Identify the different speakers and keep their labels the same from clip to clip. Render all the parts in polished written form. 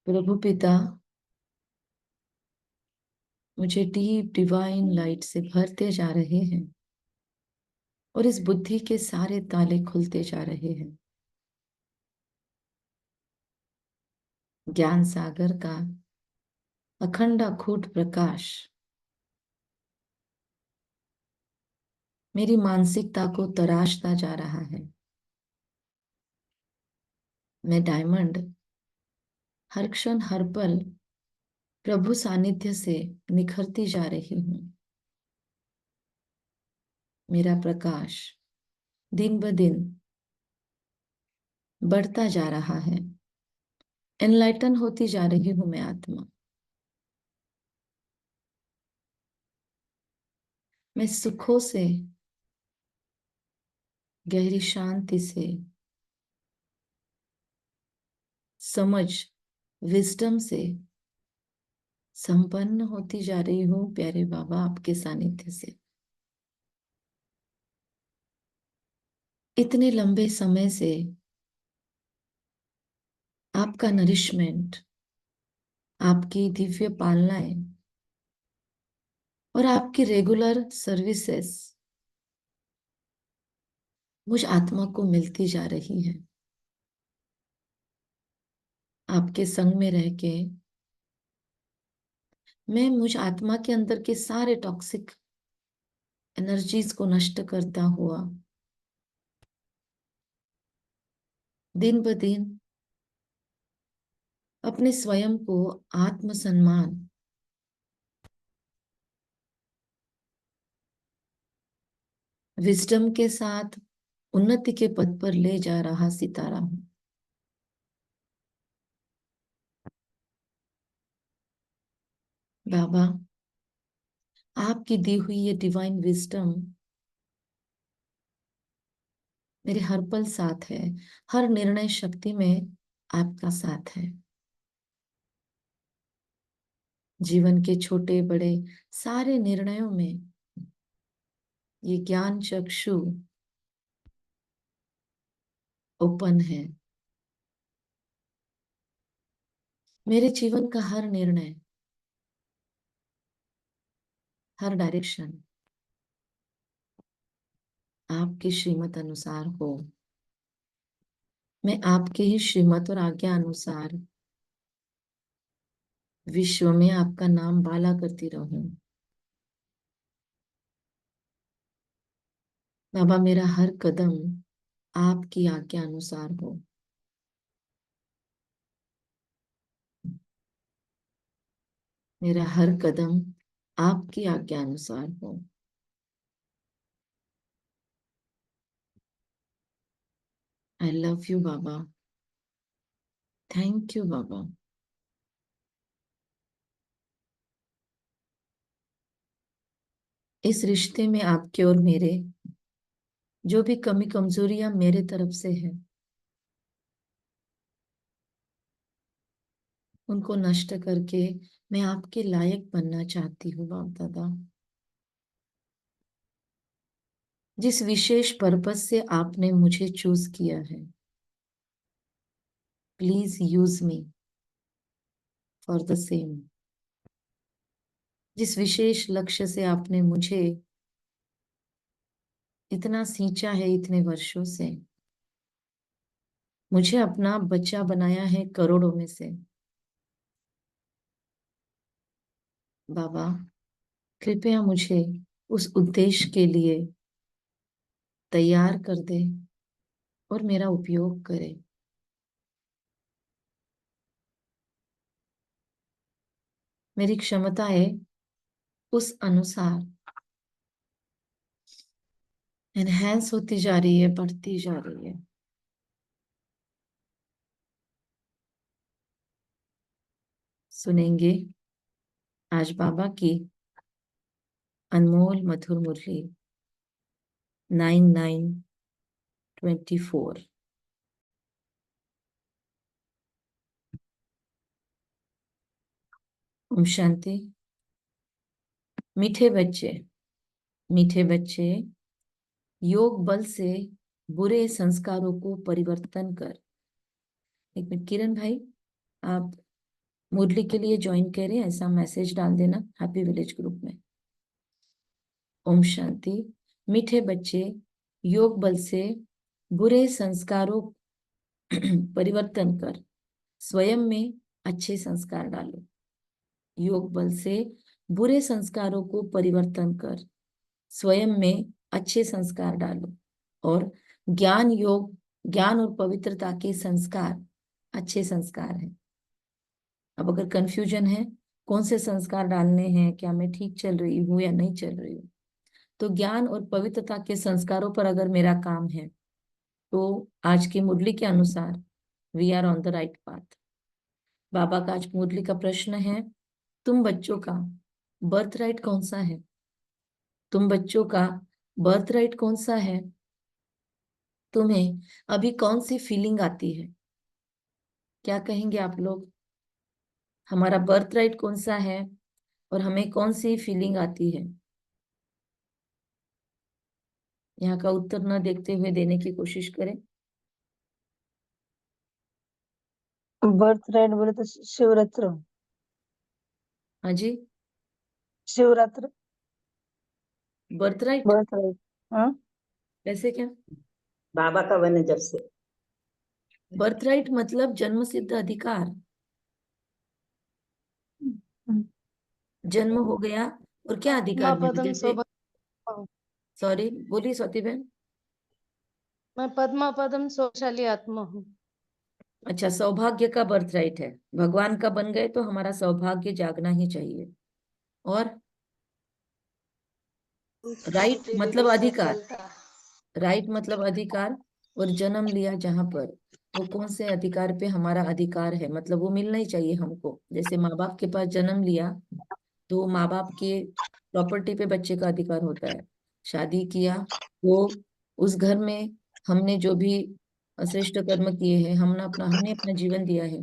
Speaker 1: प्रभु पिता मुझे deep divine light से भरते जा रहे हैं और इस बुद्धि के सारे ताले खुलते जा रहे हैं। ज्ञान सागर का अखंड अखूट प्रकाश मेरी मानसिकता को तराशता जा रहा है। मैं डायमंड हर क्षण हर पल प्रभु सानिध्य से निखरती जा रही हूँ। मेरा प्रकाश दिन ब दिन बढ़ता जा रहा है। एनलाइटन होती जा रही हूँ मैं आत्मा। मैं सुखों से, गहरी शांति से, समझ, विजडम से संपन्न होती जा रही हूँ प्यारे बाबा आपके सानिध्य से। इतने लंबे समय से आपका नरिशमेंट, आपकी दिव्य पालनाएं और आपकी रेगुलर सर्विसेज मुझ आत्मा को मिलती जा रही है। आपके संग में रह के मैं मुझ आत्मा के अंदर के सारे टॉक्सिक एनर्जीज को नष्ट करता हुआ दिन ब दिन अपने स्वयं को आत्मसम्मान, विजडम के साथ उन्नति के पथ पर ले जा रहा सितारा हूं। बाबा आपकी दी हुई ये डिवाइन विजडम मेरे हर पल साथ है। हर निर्णय शक्ति में आपका साथ है। जीवन के छोटे बड़े सारे निर्णयों में ये ज्ञान चक्षु ओपन है। मेरे जीवन का हर निर्णय, हर डायरेक्शन आपकी श्रीमत अनुसार हो। मैं आपके ही श्रीमत और आज्ञा अनुसार विश्व में आपका नाम बाला करती रहूं। बाबा मेरा हर कदम आपकी आज्ञा अनुसार हो। मेरा हर कदम आपकी आज्ञा अनुसार हो। I love you Baba. Thank you Baba. इस रिश्ते में आपके और मेरे जो भी कमी कमजोरियां मेरे तरफ से है उनको नष्ट करके मैं आपके लायक बनना चाहती हूँ बाप दादा। जिस विशेष पर्पस से आपने मुझे चूज किया है, please use me for the same. जिस विशेष लक्ष्य से आपने मुझे इतना सींचा है इतने वर्षों से, मुझे अपना बच्चा बनाया है करोड़ों में से। बाबा कृपया मुझे उस उद्देश्य के लिए तैयार कर दे और मेरा उपयोग करे। मेरी क्षमताएं उस अनुसार एनहेंस होती जा रही है, बढ़ती जा रही है। सुनेंगे आज बाबा की अनमोल मधुर मुरली 9924। ओम शांति। मीठे बच्चे, मीठे बच्चे, योग बल से बुरे संस्कारों को परिवर्तन कर। एक मिनट किरण भाई, आप मुरली के लिए ज्वाइन करें, ऐसा मैसेज डाल देना हैप्पी विलेज ग्रुप में। ओम शांति। मीठे बच्चे, योग बल से बुरे संस्कारों परिवर्तन कर स्वयं में अच्छे संस्कार डालो। योग बल से बुरे संस्कारों को परिवर्तन कर स्वयं में अच्छे संस्कार डालो। और ज्ञान योग, ज्ञान और पवित्रता के संस्कार अच्छे संस्कार हैं। अब अगर कंफ्यूजन है कौन से संस्कार डालने हैं, क्या मैं ठीक चल रही हूँ या नहीं चल रही हूँ, तो ज्ञान और पवित्रता के संस्कारों पर अगर मेरा काम है तो आज की मुरली के अनुसार we are on the right path. Baba का आज मुरली का प्रश्न है, तुम बच्चों का बर्थ राइट कौन सा है? तुम बच्चों का बर्थ राइट कौन सा है? तुम्हें अभी कौन सी फीलिंग आती है? क्या कहेंगे आप लोग? हमारा बर्थ राइट कौन सा है और हमें कौन सी फीलिंग आती है? यहाँ का उत्तर न देखते हुए देने की कोशिश करें।
Speaker 2: बर्थ राइट बोले तो शिवरात्र।
Speaker 1: हाँ जी,
Speaker 2: Shivratri
Speaker 1: birth right
Speaker 2: birth right. हाँ,
Speaker 1: कैसे क्या?
Speaker 3: बाबा का बने जब से।
Speaker 1: बर्थ राइट मतलब जन्म सिद्ध अधिकार। जन्म हो गया और क्या अधिकार मिला?
Speaker 2: पद्म
Speaker 1: जैसे
Speaker 2: सौभाग्य।
Speaker 1: सॉरी, बोलिए स्वाति बहन।
Speaker 2: मैं पद्मा पद्म सौशाली आत्मा हूँ।
Speaker 1: अच्छा, सौभाग्य का बर्थ राइट है। भगवान का बन गए तो हमारा सौभाग्य जागना ही चाहिए। और राइट मतलब अधिकार। राइट मतलब अधिकार। और जन्म लिया जहां पर, वो कौन से अधिकार पे हमारा अधिकार है, मतलब वो मिलना ही चाहिए हमको। जैसे माँ बाप के पास जन्म लिया तो माँ बाप के प्रॉपर्टी पे बच्चे का अधिकार होता है। शादी किया वो उस घर में हमने जो भी श्रेष्ठ कर्म किए हैं, हमने अपना जीवन दिया है,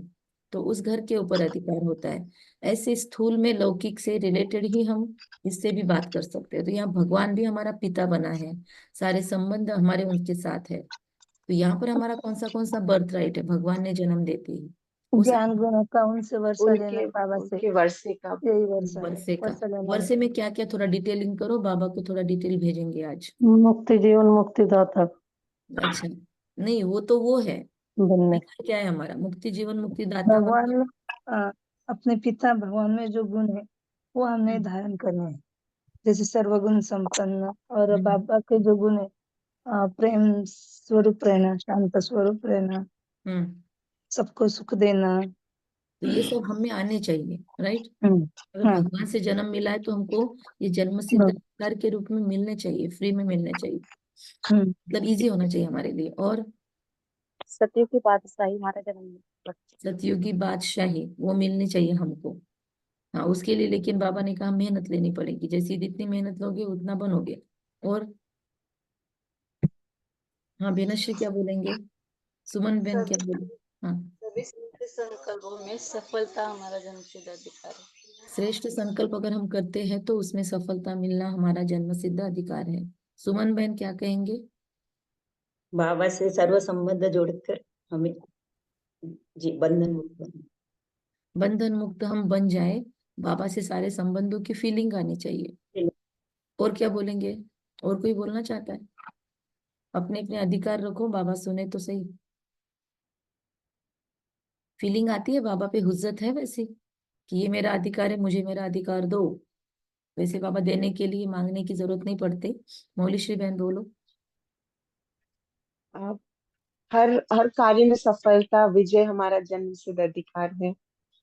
Speaker 1: तो उस घर के ऊपर अधिकार होता है। ऐसे स्थूल में लौकिक से रिलेटेड ही हम इससे भी बात कर सकते हैं। तो यहाँ भगवान भी हमारा पिता बना है, सारे संबंध हमारे उनके साथ है। तो यहाँ पर हमारा कौन सा बर्थ राइट है? भगवान ने जन्म देते ही उस
Speaker 2: ज्ञान गुण का उनसे वर्षा लेना बाबा से।
Speaker 3: उनके वर्षे का
Speaker 2: यही वर्षा
Speaker 1: वर्षे का।
Speaker 2: वर्षा लेना।
Speaker 1: वर्षे में क्या क्या, थोड़ा डिटेलिंग करो, बाबा को थोड़ा डिटेल भेजेंगे आज।
Speaker 2: मुक्ति जीवन मुक्तिदाता
Speaker 1: अच्छा, नहीं वो तो वो है,
Speaker 2: बनने।
Speaker 1: क्या है हमारा मुक्ति जीवन मुक्ति दाता
Speaker 2: भगवान
Speaker 1: मतलब?
Speaker 2: में अपने पिता भगवान में जो गुण है वो हमने
Speaker 1: हम्म,
Speaker 2: धारण करने हैं। जैसे सर्वगुण संपन्न। और
Speaker 1: हम्म,
Speaker 2: बाबा के जो गुण है, प्रेम स्वरूप रहना, शांत स्वरूप रहना,
Speaker 1: हम्म।
Speaker 2: सबको सुख देना।
Speaker 1: तो ये सब हमें आने चाहिए, राइट?
Speaker 2: हम्म।
Speaker 1: अगर
Speaker 2: हाँ।
Speaker 1: भगवान से जन्म मिला है तो हमको ये जन्म सिद्ध
Speaker 2: हम्म।
Speaker 1: अधिकार के रूप में मिलने चाहिए, फ्री में मिलने चाहिए।
Speaker 2: हम्म।
Speaker 1: मतलब इजी होना चाहिए हमारे लिए। और
Speaker 2: सत्य की बादशाही हमारा जन्म।
Speaker 1: सतयुगी बादशाही वो मिलनी चाहिए हमको। हाँ, उसके लिए लेकिन बाबा ने कहा मेहनत लेनी पड़ेगी, जैसी जितनी मेहनत लोगे उतना बनोगे। और हाँ, बेनश्री क्या बोलेंगे? सुमन बहन क्या बोले? हाँ,
Speaker 4: सभी श्रेष्ठ संकल्पों में सफलता हमारा जन्मसिद्ध अधिकार है।
Speaker 1: श्रेष्ठ संकल्प अगर हम करते हैं तो उसमें सफलता मिलना हमारा जन्म सिद्ध अधिकार है। सुमन बहन क्या कहेंगे?
Speaker 3: बाबा से सर्व संबंध जोड़कर हमें जी बंधन मुक्त बनना।
Speaker 1: बंधन मुक्त हम बन जाए, बाबा से सारे संबंधों की फीलिंग आनी चाहिए। और क्या बोलेंगे? और कोई बोलना चाहता है? अपने अपने अधिकार रखो, बाबा सुने तो सही। फीलिंग आती है बाबा पे, हुज्जत है वैसे कि ये मेरा अधिकार है, मुझे मेरा अधिकार दो। वैसे बाबा देने के लिए मांगने की जरूरत नहीं पड़ती। मौली श्री बहन बोलो।
Speaker 5: आप हर हर कार्य में सफलता विजय हमारा जन्मसिद्ध अधिकार है।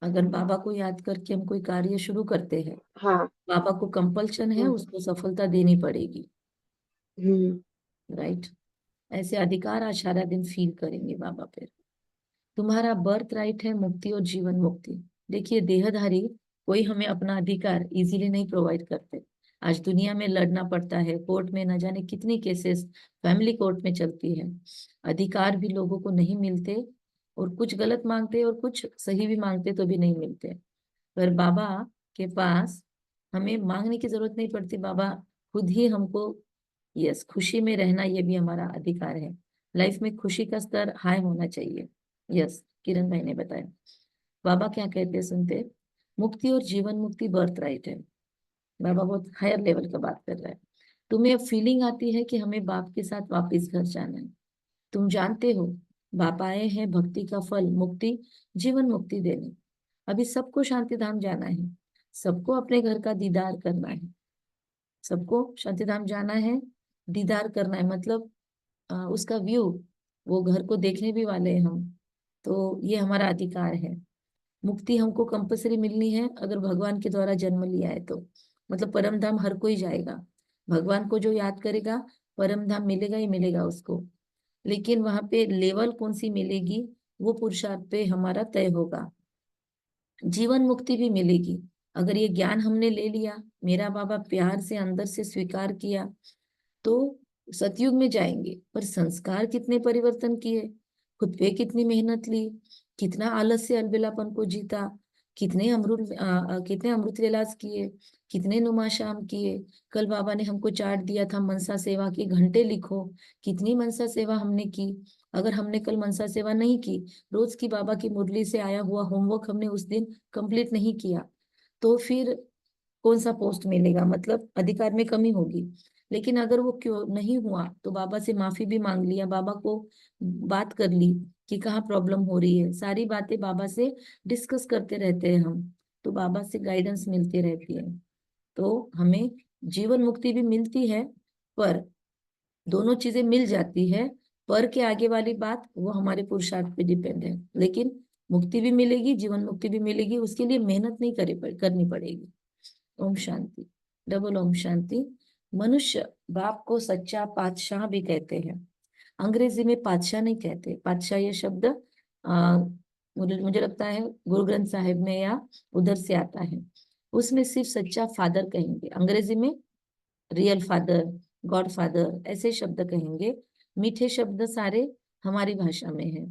Speaker 1: अगर बाबा को याद करके हम कोई कार्य शुरू करते हैं,
Speaker 5: हाँ।
Speaker 1: बाबा को कंपल्शन है
Speaker 5: हम्म।
Speaker 1: उसको सफलता देनी पड़ेगी,
Speaker 5: हम्म।
Speaker 1: राइट? ऐसे अधिकार आज सारा दिन फील करेंगे बाबा पे। तुम्हारा बर्थ राइट है मुक्ति और जीवन मुक्ति। देखिए, देहधारी कोई हमें अपना अधिकार इजीली नहीं प्रोवाइड करते। आज दुनिया में लड़ना पड़ता है, कोर्ट में न जाने कितनी केसेस फैमिली कोर्ट में चलती है। अधिकार भी लोगों को नहीं मिलते, और कुछ गलत मांगते और कुछ सही भी मांगते तो भी नहीं मिलते। पर बाबा के पास हमें मांगने की जरूरत नहीं पड़ती, बाबा खुद ही हमको, यस, खुशी में रहना ये भी हमारा अधिकार है। लाइफ में खुशी का स्तर हाई होना चाहिए। यस, किरण भाई ने बताया। बाबा क्या कहते हैं सुनते, मुक्ति और जीवन मुक्ति बर्थ राइट है। बाबा बहुत हायर लेवल का बात कर रहा है। तुम्हें अब फीलिंग आती है कि हमें बाप के साथ वापस घर जाना है। तुम जानते हो बाप आए हैं भक्ति का फल मुक्ति जीवन मुक्ति देने। अभी सबको शांति धाम जाना है, सबको अपने घर का दीदार करना है, सबको शांति धाम जाना है, दीदार करना है, मतलब उसका व्यू, वो घर को देखने भी वाले हैं हम, तो ये हमारा अधिकार है। मुक्ति हमको कंपलसरी मिलनी है अगर भगवान के द्वारा जन्म लिया है तो, मतलब परम धाम हर कोई जाएगा, भगवान को जो याद करेगा परम धाम मिलेगा ही मिलेगा उसको। लेकिन वहां पे लेवल कौन सी मिलेगी वो पुरुषार्थ पे हमारा तय होगा। जीवन मुक्ति भी मिलेगी अगर ये ज्ञान हमने ले लिया, मेरा बाबा प्यार से अंदर से स्वीकार किया, तो सतयुग में जाएंगे। पर संस्कार कितने परिवर्तन किए, खुद पे कितनी मेहनत ली, कितना आलस से अलबेलापन को जीता, कितने अमृत विलास किए, कितने नुमाशाम किए। कल बाबा ने हमको चार्ट दिया था मनसा सेवा के घंटे लिखो, कितनी मनसा सेवा हमने की। अगर हमने कल मनसा सेवा नहीं की, रोज की बाबा की मुरली से आया हुआ होमवर्क हमने उस दिन कंप्लीट नहीं किया, तो फिर कौन सा पोस्ट मिलेगा, मतलब अधिकार में कमी होगी। लेकिन अगर वो क्यों नहीं हुआ तो बाबा से माफी भी मांग लिया, बाबा को बात कर ली कि कहाँ प्रॉब्लम हो रही है, सारी बातें बाबा से डिस्कस करते रहते हैं हम, तो बाबा से गाइडेंस मिलती रहती है। तो हमें जीवन मुक्ति भी मिलती है, पर दोनों चीजें मिल जाती है, पर के आगे वाली बात वो हमारे पुरुषार्थ पे डिपेंड है। लेकिन मुक्ति भी मिलेगी जीवन मुक्ति भी मिलेगी, उसके लिए मेहनत नहीं करनी पड़ेगी। ओम शांति, डबल ओम शांति। मनुष्य बाप को सच्चा पातशाह भी कहते हैं, अंग्रेजी में पातशाह नहीं कहते। पातशाह ये शब्द मुझे लगता है गुरु ग्रंथ साहिब में या उधर से आता है, उसमें सिर्फ सच्चा फादर कहेंगे, अंग्रेजी में रियल फादर, गॉड फादर ऐसे शब्द कहेंगे। मीठे शब्द सारे हमारी भाषा में है।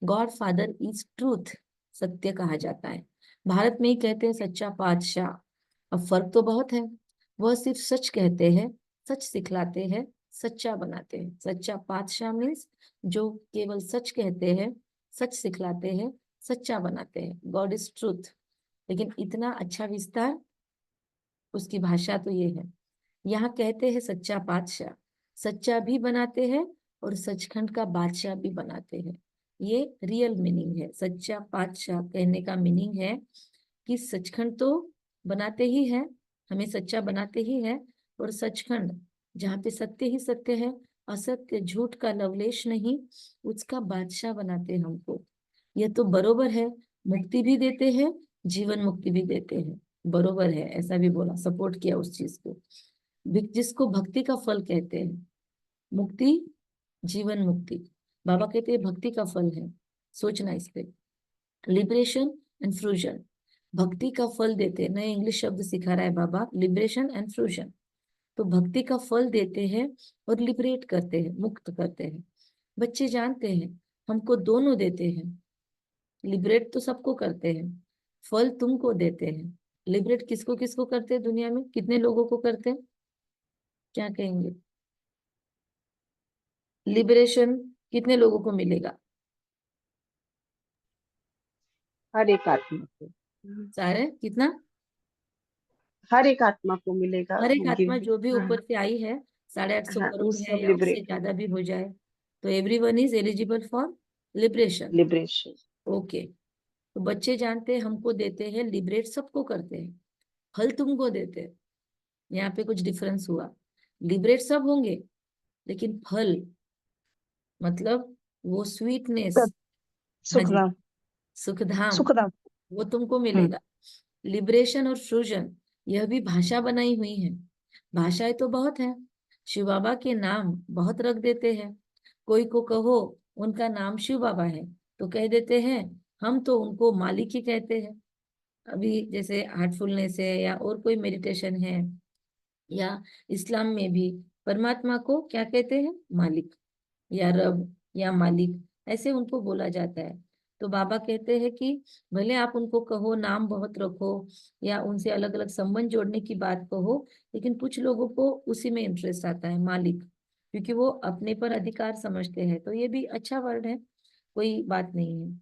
Speaker 1: गॉड फादर इज ट्रूथ, सत्य कहा जाता है। भारत में ही कहते हैं सच्चा पातशाह। अब फर्क तो बहुत है, वह सिर्फ सच कहते हैं, सच सिखलाते हैं, सच्चा बनाते हैं। सच्चा पातशाह मीन्स जो केवल सच कहते हैं, सच सिखलाते हैं, सच्चा बनाते हैं। God is truth. लेकिन इतना अच्छा विस्तार, उसकी भाषा तो ये है। यहाँ कहते हैं सच्चा पातशाह, सच्चा भी बनाते हैं और सचखंड का बादशाह भी बनाते हैं। ये रियल मीनिंग है। सच्चा पातशाह कहने का मीनिंग है कि सचखंड तो बनाते ही है, हमें सच्चा बनाते ही है, और सचखंड जहाँ पे सत्य ही सत्य है, असत्य झूठ का लवलेश नहीं, उसका बादशाह बनाते हैं हमको। यह तो बरोबर है, मुक्ति भी देते हैं जीवन मुक्ति भी देते हैं, बरोबर है, ऐसा भी बोला, सपोर्ट किया उस चीज को, जिसको भक्ति का फल कहते हैं। मुक्ति जीवन मुक्ति बाबा कहते हैं भक्ति का फल है। सोचना इस पे, लिबरेशन एंड फ्रूजन, भक्ति का फल देते, नए इंग्लिश शब्द सिखा रहा है बाबा, लिबरेशन एंड फ्रूजन। तो भक्ति का फल देते हैं और लिबरेट करते हैं, मुक्त करते हैं। बच्चे जानते हैं हमको दोनों देते हैं, लिबरेट तो सबको करते हैं, फल तुमको देते हैं। लिबरेट किसको किसको करते हैं दुनिया में, कितने लोगों को करते हैं, क्या कहेंगे? लिबरेशन कितने लोगों को मिलेगा?
Speaker 5: हर एक आत्मा को,
Speaker 1: सारे कितना?
Speaker 5: हर एक आत्मा को मिलेगा।
Speaker 1: हर एक
Speaker 5: वो
Speaker 1: आत्मा
Speaker 5: गिव,
Speaker 1: जो भी
Speaker 5: हाँ
Speaker 1: ऊपर से आई है, 850
Speaker 5: हाँ, वो
Speaker 1: करोड़ है
Speaker 5: सब
Speaker 1: या उससे
Speaker 5: लिबरेट,
Speaker 1: ज्यादा भी हो जाए, तो everyone is eligible for liberation.
Speaker 5: Liberation.
Speaker 1: Okay, तो बच्चे जानते हैं हमको देते हैं, लिबरेट सबको करते हैं, फल तुमको देते हैं। यहाँ पे कुछ डिफरेंस हुआ, लिबरेट सब होंगे लेकिन फल, मतलब वो स्वीटनेस, हाँ जी,
Speaker 2: सुखधाम,
Speaker 1: सुखधाम,
Speaker 2: सुखधाम।
Speaker 1: वो तुमको मिलेगा। लिबरेशन और फ्रूजन यह भी भाषा बनाई हुई है, भाषाएं तो बहुत है, शिव बाबा के नाम बहुत रख देते हैं। कोई को कहो उनका नाम शिव बाबा है तो कह देते हैं हम तो उनको मालिक ही कहते हैं। अभी जैसे हार्टफुलनेस है या और कोई मेडिटेशन है, या इस्लाम में भी परमात्मा को क्या कहते हैं, मालिक या रब या मालिक, ऐसे उनको बोला जाता है। तो बाबा कहते हैं कि भले आप उनको कहो, नाम बहुत रखो या उनसे अलग अलग संबंध जोड़ने की बात कहो, लेकिन कुछ लोगों को उसी में इंटरेस्ट आता है, मालिक, क्योंकि वो अपने पर अधिकार समझते हैं। तो ये भी अच्छा वर्ड है, कोई बात नहीं है।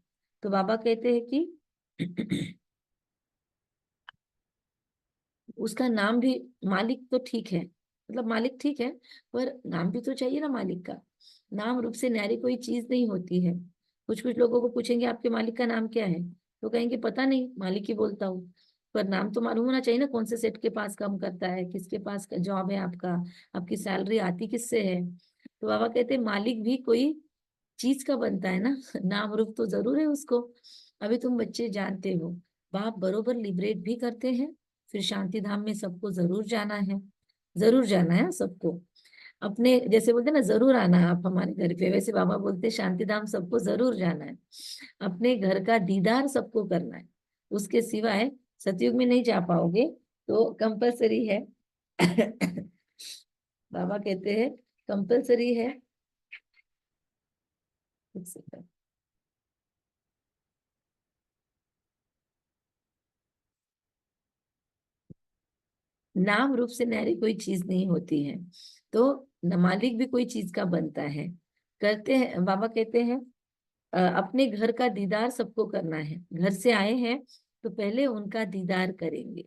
Speaker 1: तो बाबा कहते हैं कि उसका नाम भी मालिक तो ठीक है, मतलब मालिक ठीक है, पर नाम भी तो चाहिए ना मालिक का। नाम रूप से न्यारी कोई चीज नहीं होती है। कुछ कुछ लोगों को पूछेंगे आपके मालिक का नाम क्या है, तो कहेंगे पता नहीं, मालिक ही बोलता हूँ। पर नाम तो मालूम होना चाहिए ना, कौन से सेठ के पास काम करता है, किसके पास जॉब है आपका, आपकी सैलरी आती किससे है। तो बाबा कहते हैं मालिक भी कोई चीज का बनता है ना, नाम रूप तो जरूर है उसको। अभी तुम बच्चे जानते हो, बाप बरोबर लिबरेट भी करते हैं। फिर शांति धाम में सबको जरूर जाना है, जरूर जाना है सबको। अपने जैसे बोलते हैं ना, जरूर आना है आप हमारे घर पे, वैसे बाबा बोलते हैं शांति धाम सबको जरूर जाना है। अपने घर का दीदार सबको करना है, उसके सिवाय सतयुग में नहीं जा पाओगे, तो कंपलसरी है। बाबा कहते हैं कंपलसरी है। एक सेकंड। नाम रूप से न्यारी कोई चीज नहीं होती है, तो मालिक भी कोई चीज का बनता है। करते हैं, बाबा कहते हैं अपने घर का दीदार सबको करना है। घर से आए हैं तो पहले उनका दीदार करेंगे।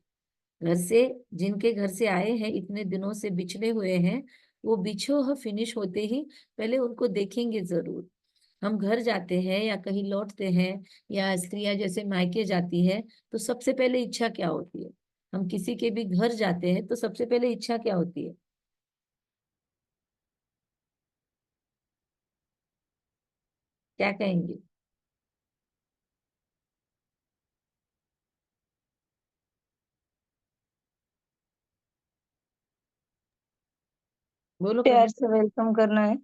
Speaker 1: घर से, जिनके घर से आए हैं, इतने दिनों से बिछड़े हुए हैं, वो बिछोह फिनिश होते ही पहले उनको देखेंगे जरूर। हम घर जाते हैं या कहीं लौटते हैं, या स्त्रियां जैसे मायके जाती है, तो सबसे पहले इच्छा क्या होती है? हम किसी के भी घर जाते हैं तो सबसे पहले इच्छा क्या होती है? क्या कहेंगे? बोलो
Speaker 2: प्यार
Speaker 1: कभी।
Speaker 2: से वेलकम करना है।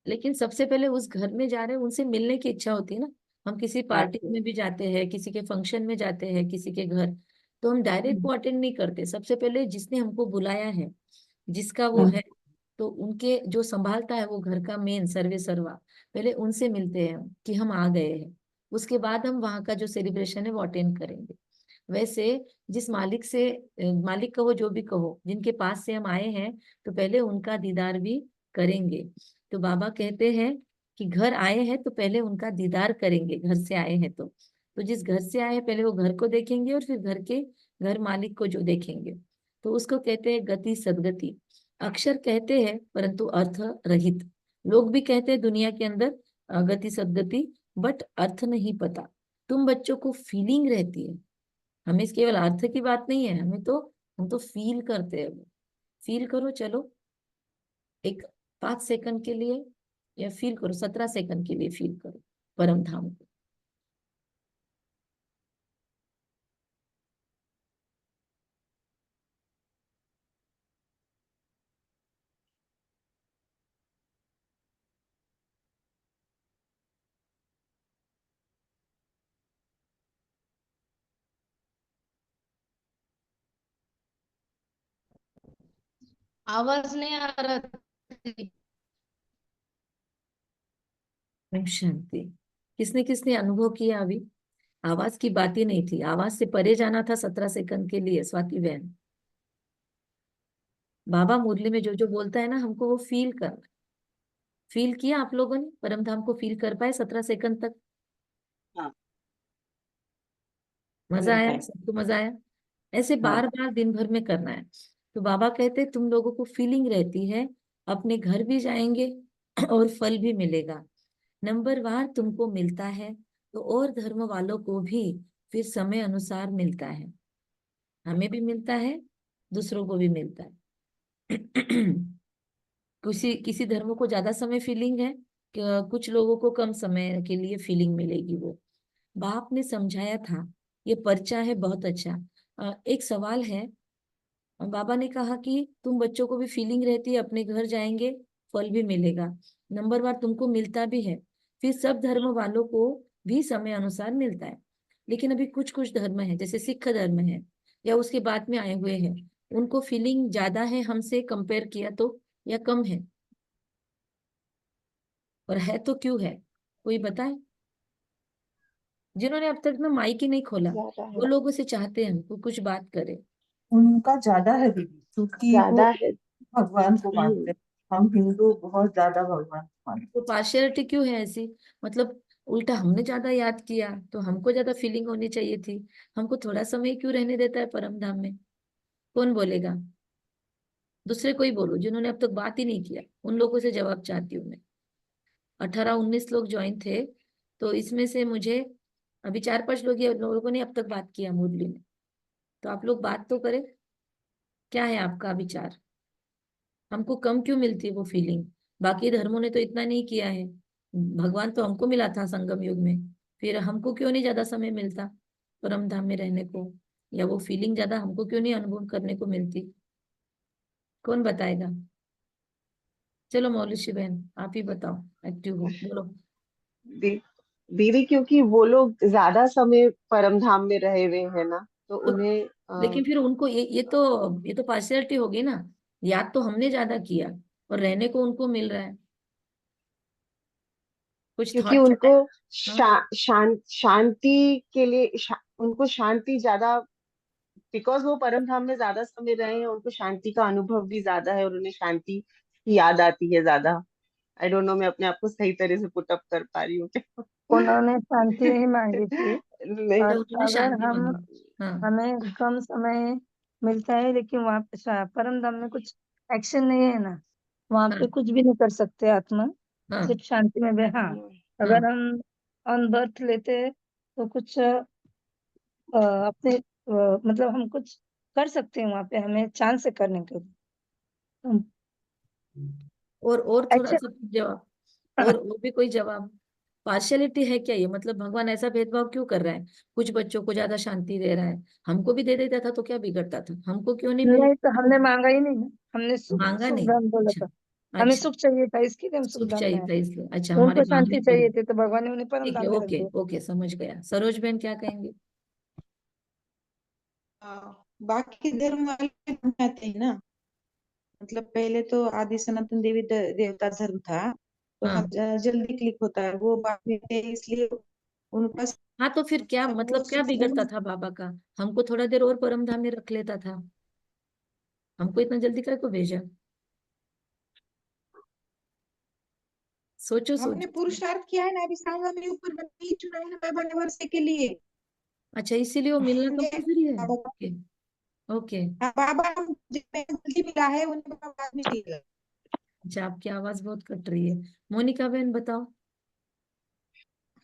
Speaker 1: लेकिन सबसे पहले उस घर में जा रहे हैं, उनसे मिलने की इच्छा होती है ना। हम किसी पार्टी में भी जाते हैं, किसी के फंक्शन में जाते हैं, किसी के घर, तो हम डायरेक्ट को अटेंड नहीं करते। सबसे पहले जिसने हमको बुलाया है, जिसका वो है, तो उनके जो संभालता है वो घर का मेन सर्वे सर्वा, पहले उनसे मिलते हैं कि हम आ गए हैं। उसके बाद हम वहाँ का जो सेलिब्रेशन है वो अटेंड करेंगे। वैसे जिस मालिक से, मालिक कहो जो भी कहो, जिनके पास से हम आए हैं, तो पहले उनका दीदार भी करेंगे। तो बाबा कहते हैं कि घर आए हैं तो पहले उनका दीदार करेंगे, घर से आए हैं तो जिस घर से आए हैं पहले वो घर को देखेंगे, और फिर घर के घर मालिक को जो देखेंगे, तो उसको कहते हैं गति सदगति। अक्षर कहते हैं परंतु अर्थ रहित। लोग भी कहते हैं दुनिया के अंदर गति सदगति, बट अर्थ नहीं पता। तुम बच्चों को फीलिंग रहती है, हमें इस केवल अर्थ की बात नहीं है, हमें तो, हम तो फील करते हैं। वो फील करो, चलो एक 5 सेकंड के लिए, या फील करो 17 सेकंड के लिए, फील करो परम धाम को।
Speaker 4: आवाज नहीं आ रहा थी।
Speaker 1: ओम शांति। किसने किसने अनुभव किया अभी? आवाज की बात ही नहीं थी, आवाज से परे जाना था 17 सेकंड के लिए। स्वाति बहन, बाबा मुरली में जो जो बोलता है ना, हमको वो फील करना। फील किया आप लोगों ने? परम धाम को फील कर पाए 17 सेकंड तक?
Speaker 3: हाँ,
Speaker 1: मजा
Speaker 3: कर
Speaker 1: आया?
Speaker 3: पाए।
Speaker 1: सबको मजा आया? ऐसे
Speaker 3: हाँ,
Speaker 1: बार बार दिन भर में करना है। तो बाबा कहते तुम लोगों को फीलिंग रहती है, अपने घर भी जाएंगे और फल भी मिलेगा। नंबर वार तुमको मिलता है, तो और धर्म वालों को भी फिर समय अनुसार मिलता है। हमें भी मिलता है, दूसरों को भी मिलता है। किसी किसी धर्म को ज्यादा समय फीलिंग है, कुछ लोगों को कम समय के लिए फीलिंग मिलेगी। वो बाप ने समझाया था, ये पर्चा है बहुत अच्छा। एक सवाल है। बाबा ने कहा कि तुम बच्चों को भी फीलिंग रहती है, अपने घर जाएंगे फल भी मिलेगा, नंबर वार तुमको मिलता भी है, फिर सब धर्म वालों को भी समय अनुसार मिलता है। लेकिन अभी कुछ कुछ धर्म है, जैसे सिख धर्म है या उसके बाद में आए हुए हैं, उनको फीलिंग ज्यादा है हमसे कंपेयर किया तो, या कम है? और है तो क्यों है? कोई बताए? जिन्होंने अब तक ना माइक ही नहीं खोला,
Speaker 5: ज्यादा
Speaker 1: वो
Speaker 5: है।
Speaker 1: लोगों से चाहते हैं हमको कुछ बात करे।
Speaker 6: उनका ज्यादा है दीदी, क्योंकि वो
Speaker 5: ज्यादा है।
Speaker 6: भगवान को मानते हैं। हम हिंदू बहुत ज्यादा भगवान को मानते
Speaker 1: तो पार्शियलिटी क्यों है ऐसी? मतलब उल्टा हमने ज्यादा याद किया, तो हमको ज्यादा फीलिंग होनी चाहिए थी। हमको थोड़ा समय क्यों रहने देता है परम धाम में? कौन बोलेगा? दूसरे कोई बोलो जिन्होंने अब तक बात ही नहीं किया, उन लोगों से जवाब चाहती हूँ मैं। 18-19 लोग ज्वाइन थे, तो इसमें से मुझे अभी 4-5 लोगों ने अब तक बात किया मुरली में। तो आप लोग बात तो करें, क्या है आपका विचार? हमको कम क्यों मिलती है वो फीलिंग? बाकी धर्मों ने तो इतना नहीं किया है, भगवान तो हमको मिला था संगम युग में, फिर हमको क्यों नहीं ज्यादा समय मिलता परम धाम में रहने को? या वो फीलिंग ज्यादा हमको क्यों नहीं अनुभव करने को मिलती? कौन बताएगा? चलो मौलवी बहन आप ही बताओ, एक्टिव हो, बोलो।
Speaker 5: दी, दीदी, क्योंकि वो लोग ज्यादा समय परम धाम में रहे हुए हैं ना, तो
Speaker 1: तो
Speaker 5: उन्हें
Speaker 1: लेकिन फिर उनको ये तो पार्शियलिटी होगी ना। याद तो हमने ज्यादा किया और रहने को उनको मिल रहा है। कुछ
Speaker 5: क्योंकि
Speaker 1: थॉट चला
Speaker 5: उनको
Speaker 1: है? हाँ
Speaker 5: शांति के लिए उनको शांति ज्यादा, बिकॉज वो परम धाम में ज्यादा समय रहे हैं, उनको शांति का अनुभव भी ज्यादा है और उन्हें शांति की याद आती है ज्यादा। आई डोंट नो मैं अपने आप को सही तरह से पुट अप कर पा रही हूँ क्या?
Speaker 2: उन्होंने शांति ही मांगी थी।
Speaker 5: नहीं।
Speaker 1: तो
Speaker 2: और
Speaker 1: उन्होंने
Speaker 2: अगर
Speaker 1: शांति
Speaker 2: हम
Speaker 1: मांगी। हाँ
Speaker 2: हमें कम समय मिलता है, लेकिन वहाँ पे परम धाम में कुछ एक्शन नहीं है ना, वहाँ
Speaker 1: हाँ
Speaker 2: पे कुछ भी नहीं कर सकते आत्मा,
Speaker 1: हाँ
Speaker 2: सिर्फ शांति में भी। हाँ,
Speaker 1: हाँ।
Speaker 2: अगर हम ऑन बर्थ लेते तो कुछ अपने मतलब हम कुछ कर सकते हैं वहाँ पे, हमें चांस है करने के लिए।
Speaker 1: और थोड़ा
Speaker 2: एक्शन।
Speaker 1: सा जवाब, और भी कोई जवाब? पार्शियलिटी है क्या ये? मतलब भगवान ऐसा भेदभाव क्यों कर रहा है? कुछ बच्चों को ज्यादा शांति दे रहा है, हमको भी दे देता था तो क्या बिगड़ता था? हमको क्यों नहीं मिल?
Speaker 2: नहीं, तो हमने मांगा ही नहीं ना, हमने सुख
Speaker 1: मांगा
Speaker 2: सुख
Speaker 1: नहीं?
Speaker 2: धाम बोला
Speaker 1: अच्छा
Speaker 2: था। हमें
Speaker 1: अच्छा।
Speaker 2: सुख चाहिए था, इसके लिए हम सुख
Speaker 1: सुख
Speaker 2: धाम में
Speaker 1: चाहिए
Speaker 2: आए।
Speaker 1: था इसलिए, अच्छा,
Speaker 2: तो
Speaker 1: हमारे
Speaker 2: उनको
Speaker 1: मांगने
Speaker 2: शांति
Speaker 1: पर।
Speaker 2: चाहिए थी, तो भगवान ने उन्हें परम
Speaker 1: ठीक है,
Speaker 2: धाम में रख
Speaker 1: ओके
Speaker 2: दिया।
Speaker 1: ओके, समझ गया। सरोज बहन क्या कहेंगे?
Speaker 6: बाकी धर्म वाले बनाते हैं ना। मतलब पहले तो आदि सनातन देवी देवता धर्म था, तो
Speaker 1: हाँ
Speaker 6: जल्दी क्लिक होता है, वो बाद में थे, इसलिए उनका
Speaker 1: हाँ, तो फिर क्या
Speaker 6: मतलब वो
Speaker 1: मतलब, क्या
Speaker 6: सिख
Speaker 1: बिगड़ता
Speaker 6: धर्म।
Speaker 1: था बाबा का? हमको थोड़ा देर और परम धाम में रख लेता था, हमको इतना जल्दी काय को भेजा? सोचो
Speaker 6: हमने
Speaker 1: सोचो।
Speaker 6: पुरुषार्थ किया है ना, अभी सांगा में ऊपर नहीं चुना है ना बाबा ने वर्षे के लिए।
Speaker 1: अच्छा, इसीलिए वो मिलना
Speaker 6: हमने
Speaker 1: कंपलसरी है?
Speaker 6: बाबा
Speaker 1: ओके ओके।
Speaker 6: हाँ, बाबा जिसमें जल्दी मिला है उन्हें बाबा बाद में मिला।
Speaker 1: अच्छा, आपकी आवाज बहुत कट रही है। मोनिका बहन बताओ।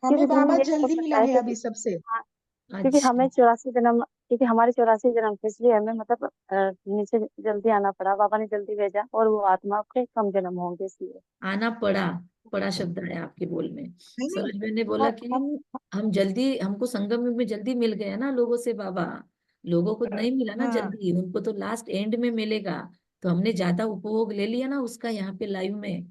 Speaker 6: हमें
Speaker 7: क्योंकि
Speaker 6: बाबा
Speaker 7: मुझे ये हो
Speaker 6: जल्दी मिला
Speaker 7: सकता है,
Speaker 6: है अभी
Speaker 7: क्योंकि
Speaker 6: सबसे।
Speaker 7: हाँ, क्योंकि
Speaker 1: अच्छा
Speaker 7: हमें 84 जन्म, क्योंकि हमारे 84 जन्म थे, इसलिए हमें मतलब नीचे जल्दी आना पड़ा, बाबा ने जल्दी भेजा, और वो आत्मा के कम जन्म होंगे इसलिए।
Speaker 1: आना पड़ा, पड़ा शब्द आया आपके बोल में।
Speaker 6: नहीं नहीं।
Speaker 1: सरोज बहन ने बोला
Speaker 7: हाँ,
Speaker 1: कि
Speaker 7: हम
Speaker 1: हम जल्दी, हमको संगम युग में जल्दी मिल गया ना लोगों से बाबा। लोगों को नहीं मिला ना
Speaker 6: हाँ
Speaker 1: जल्दी, उनको तो लास्ट एंड में मिलेगा। तो हमने ज्यादा उपभोग ले लिया ना उसका यहाँ पे लाइव में।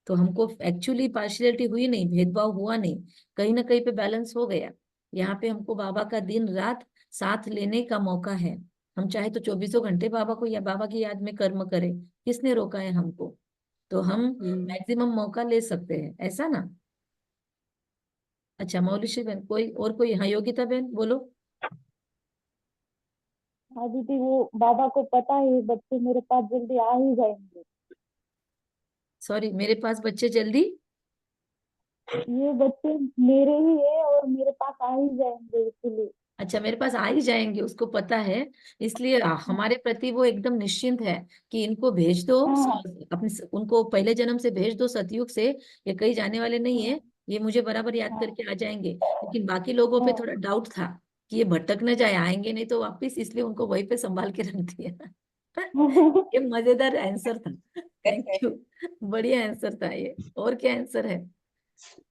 Speaker 1: तो हमको एक्चुअली पार्शियलिटी हुई नहीं, भेदभाव हुआ नहीं, कहीं ना कहीं पे बैलेंस हो गया। यहाँ पे हमको बाबा का दिन रात साथ लेने का मौका है। हम चाहे तो 24 घंटे बाबा को या बाबा की याद में कर्म करें, किसने रोका है हमको? तो हम
Speaker 5: हम्म।
Speaker 1: मैक्सिमम मौका ले सकते हैं, ऐसा ना? अच्छा मौलिशी बहन, कोई और कोई? हाँ योगिता बहन बोलो।
Speaker 7: हाँ दीदी, वो बाबा को पता है बच्चे मेरे पास जल्दी आ ही जाएंगे,
Speaker 1: सॉरी, मेरे पास बच्चे जल्दी।
Speaker 7: ये बच्चे मेरे ही है और मेरे पास आ ही जाएंगे, इसलिए।
Speaker 1: अच्छा, मेरे पास आ ही जाएंगे, उसको पता है। इसलिए हमारे प्रति वो एकदम निश्चिंत है कि इनको भेज दो,
Speaker 7: हाँ
Speaker 1: अपने उनको पहले जन्म से भेज दो सतयुग से, ये कहीं जाने वाले नहीं
Speaker 7: हाँ
Speaker 1: है, ये मुझे बराबर याद
Speaker 7: हाँ
Speaker 1: करके आ जाएंगे। लेकिन बाकी लोगों पे
Speaker 7: हाँ।
Speaker 1: थोड़ा डाउट था कि ये भटक न जाए, आएंगे नहीं तो वापिस, इसलिए उनको वहीं पे संभाल के रख दिया। ये मजेदार आंसर था, थैंक यू। बढ़िया आंसर था ये। और क्या आंसर है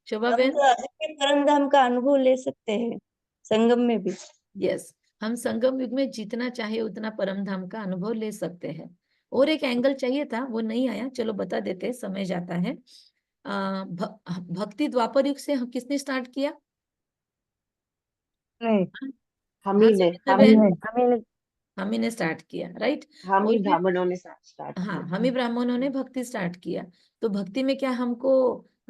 Speaker 1: शोभा
Speaker 3: हम
Speaker 1: बहन?
Speaker 3: तो अभी भी परम धाम का अनुभव ले सकते हैं संगम में भी।
Speaker 1: यस, हम संगम युग में जितना चाहे उतना परम धाम का अनुभव ले सकते हैं। और एक एंगल चाहिए था, वो नहीं आया, चलो बता देते, समय जाता है। भक्ति द्वापर युग से किसने स्टार्ट किया?
Speaker 2: नहीं,
Speaker 5: हम
Speaker 1: हाँ
Speaker 5: ही ने
Speaker 1: सुनीता
Speaker 5: हम ही
Speaker 1: बहन,
Speaker 2: हमने
Speaker 7: हमें
Speaker 1: हम ही ने स्टार्ट किया, राइट?
Speaker 5: हम
Speaker 1: और
Speaker 5: ही
Speaker 1: फिर
Speaker 5: ब्राह्मणों ने स्टार्ट
Speaker 1: हाँ,
Speaker 5: किया
Speaker 1: हम
Speaker 5: था।
Speaker 1: ही ब्राह्मणों ने भक्ति स्टार्ट किया। तो भक्ति में क्या हमको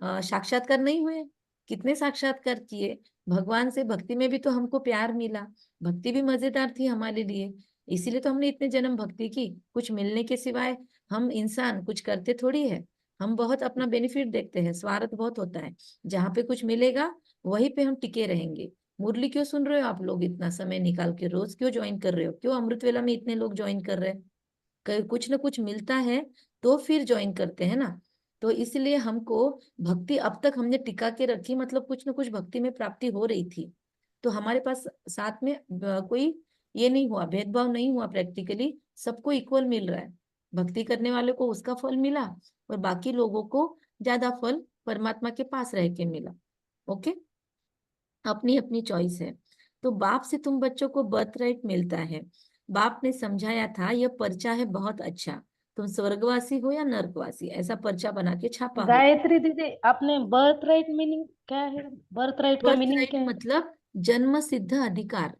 Speaker 1: साक्षात्कार नहीं हुए? कितने साक्षात्कार किए भगवान से? भक्ति में भी तो हमको प्यार मिला, भक्ति भी मजेदार थी हमारे लिए, इसीलिए तो हमने इतने जन्म भक्ति की। कुछ मिलने के सिवाय हम इंसान कुछ करते थोड़ी है। हम बहुत अपना बेनिफिट देखते हैं, स्वार्थ बहुत होता है। जहाँ पे कुछ मिलेगा वहीं पे हम टिके रहेंगे। मुरली क्यों सुन रहे हो आप लोग इतना समय निकाल के? रोज क्यों ज्वाइन कर रहे हो? क्यों अमृत वेला में इतने लोग ज्वाइन कर रहे हैं? कुछ ना कुछ मिलता है तो फिर ज्वाइन करते हैं ना। तो इसलिए हमको भक्ति अब तक हमने टिका के रखी, मतलब कुछ ना कुछ भक्ति में प्राप्ति हो रही थी। तो हमारे पास साथ में कोई ये नहीं हुआ, भेदभाव नहीं हुआ, प्रैक्टिकली सबको इक्वल मिल रहा है। भक्ति करने वाले को उसका फल मिला और बाकी लोगों को ज्यादा फल परमात्मा के पास रह के मिला। ओके, अपनी अपनी चॉइस है। तो बाप से तुम बच्चों को बर्थ राइट मिलता है। बाप ने समझाया था यह पर्चा है बहुत अच्छा, तुम स्वर्गवासी हो या नरकवासी, ऐसा पर्चा बना के छापा हो।
Speaker 2: गायत्री दीदी, आपने बर्थ राइट मीनिंग क्या है? बर्थ राइट का
Speaker 1: बर्थ
Speaker 2: मीनिंग
Speaker 1: राइट
Speaker 2: क्या है?
Speaker 1: मतलब जन्म सिद्ध अधिकार।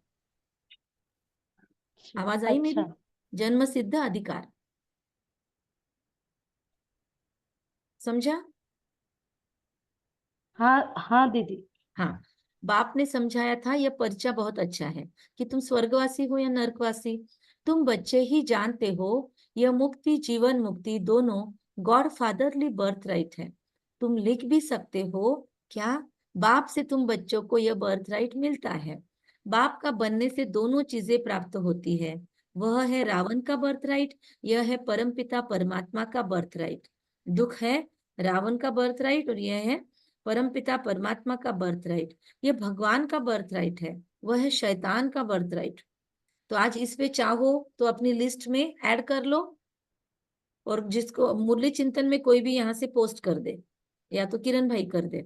Speaker 1: आवाज आई मेरी?
Speaker 2: अच्छा,
Speaker 1: जन्म सिद्ध अधिकार, समझा?
Speaker 2: हाँ हाँ दीदी।
Speaker 1: हाँ, बाप ने समझाया था यह पर्चा बहुत अच्छा है कि तुम स्वर्गवासी हो या नरकवासी, तुम बच्चे ही जानते हो यह मुक्ति जीवन मुक्ति दोनों गॉड फादरली बर्थ राइट है। तुम लिख भी सकते हो क्या? बाप से तुम बच्चों को यह बर्थ राइट मिलता है। बाप का बनने से दोनों चीजें प्राप्त होती है। वह है रावण का बर्थ राइट, यह है परमपिता परमात्मा का बर्थ राइट। दुख है रावण का बर्थ राइट और यह है परमपिता परमात्मा का बर्थ राइट। ये भगवान का बर्थ राइट है, वह है शैतान का बर्थ राइट। तो आज इस पे चाहो तो अपनी लिस्ट में ऐड कर लो, और जिसको मुरली चिंतन में कोई भी यहाँ से पोस्ट कर दे, या तो किरण भाई कर दे,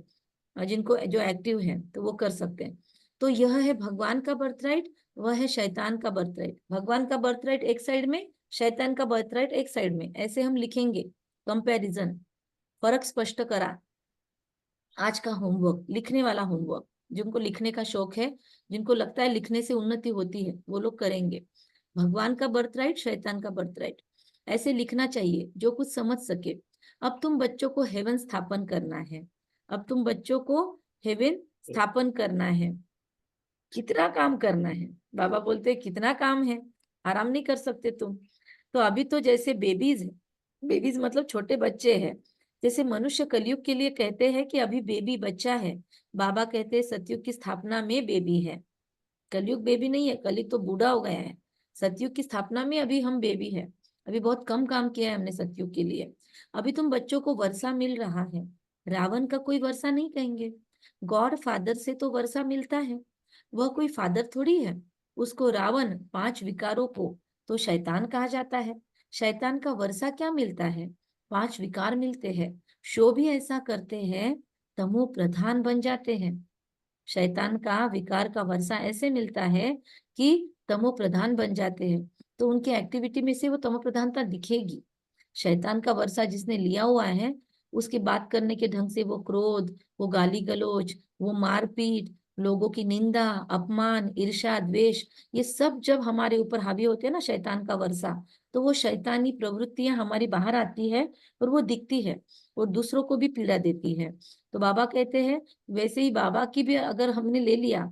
Speaker 1: और जिनको जो एक्टिव है तो वो कर सकते हैं। तो यह है भगवान का बर्थ राइट, वह है शैतान का बर्थ राइट। भगवान का बर्थ राइट एक साइड में, शैतान का बर्थ राइट एक साइड में, ऐसे हम लिखेंगे। कंपैरिजन, फर्क स्पष्ट करा। आज का होमवर्क, लिखने वाला होमवर्क, जिनको लिखने का शौक है, जिनको लगता है लिखने से उन्नति होती है, वो लोग करेंगे। भगवान का बर्थ राइट, शैतान का बर्थ राइट, ऐसे लिखना चाहिए जो कुछ समझ सके। अब तुम बच्चों को हेवन स्थापन करना है। अब तुम बच्चों को हेवन स्थापन करना है। कितना काम करना है? बाबा बोलते हैं कितना काम है, आराम नहीं कर सकते तुम। तो अभी तो जैसे बेबीज है, बेबीज मतलब छोटे बच्चे हैं। जैसे मनुष्य कलयुग के लिए कहते हैं कि अभी बेबी बच्चा है, बाबा कहते हैं सतयुग की स्थापना में बेबी है। कलयुग बेबी नहीं है, कलयुग तो बूढ़ा हो गया है। सतयुग की स्थापना में अभी हम बेबी है। अभी बहुत कम काम किया है हमने सतयुग के लिए। अभी तुम बच्चों को वर्षा मिल रहा है। रावण का कोई वर्षा नहीं कहेंगे, गॉड फादर से तो वर्षा मिलता है। वह कोई फादर थोड़ी है। उसको रावण, 5 विकारों को तो शैतान कहा जाता है। शैतान का वर्षा क्या मिलता है? 5 विकार मिलते हैं। शो भी ऐसा करते हैं, तमो प्रधान बन जाते हैं। शैतान का विकार का वर्षा ऐसे मिलता है कि तमो प्रधान बन जाते हैं। तो उनकी एक्टिविटी में से वो तमो प्रधानता दिखेगी। शैतान का वर्षा जिसने लिया हुआ है, उसकी बात करने के ढंग से वो क्रोध, वो गाली गलौज, वो मारपीट, लोगों की निंदा, अपमान, ईर्ष्या, द्वेष, ये सब जब हमारे ऊपर हावी होते हैं ना, शैतान का वर्षा, तो वो शैतानी प्रवृत्तियां हमारी बाहर आती है और वो दिखती है और दूसरों को भी पीड़ा देती है। तो बाबा कहते हैं वैसे ही बाबा की भी अगर हमने ले लिया,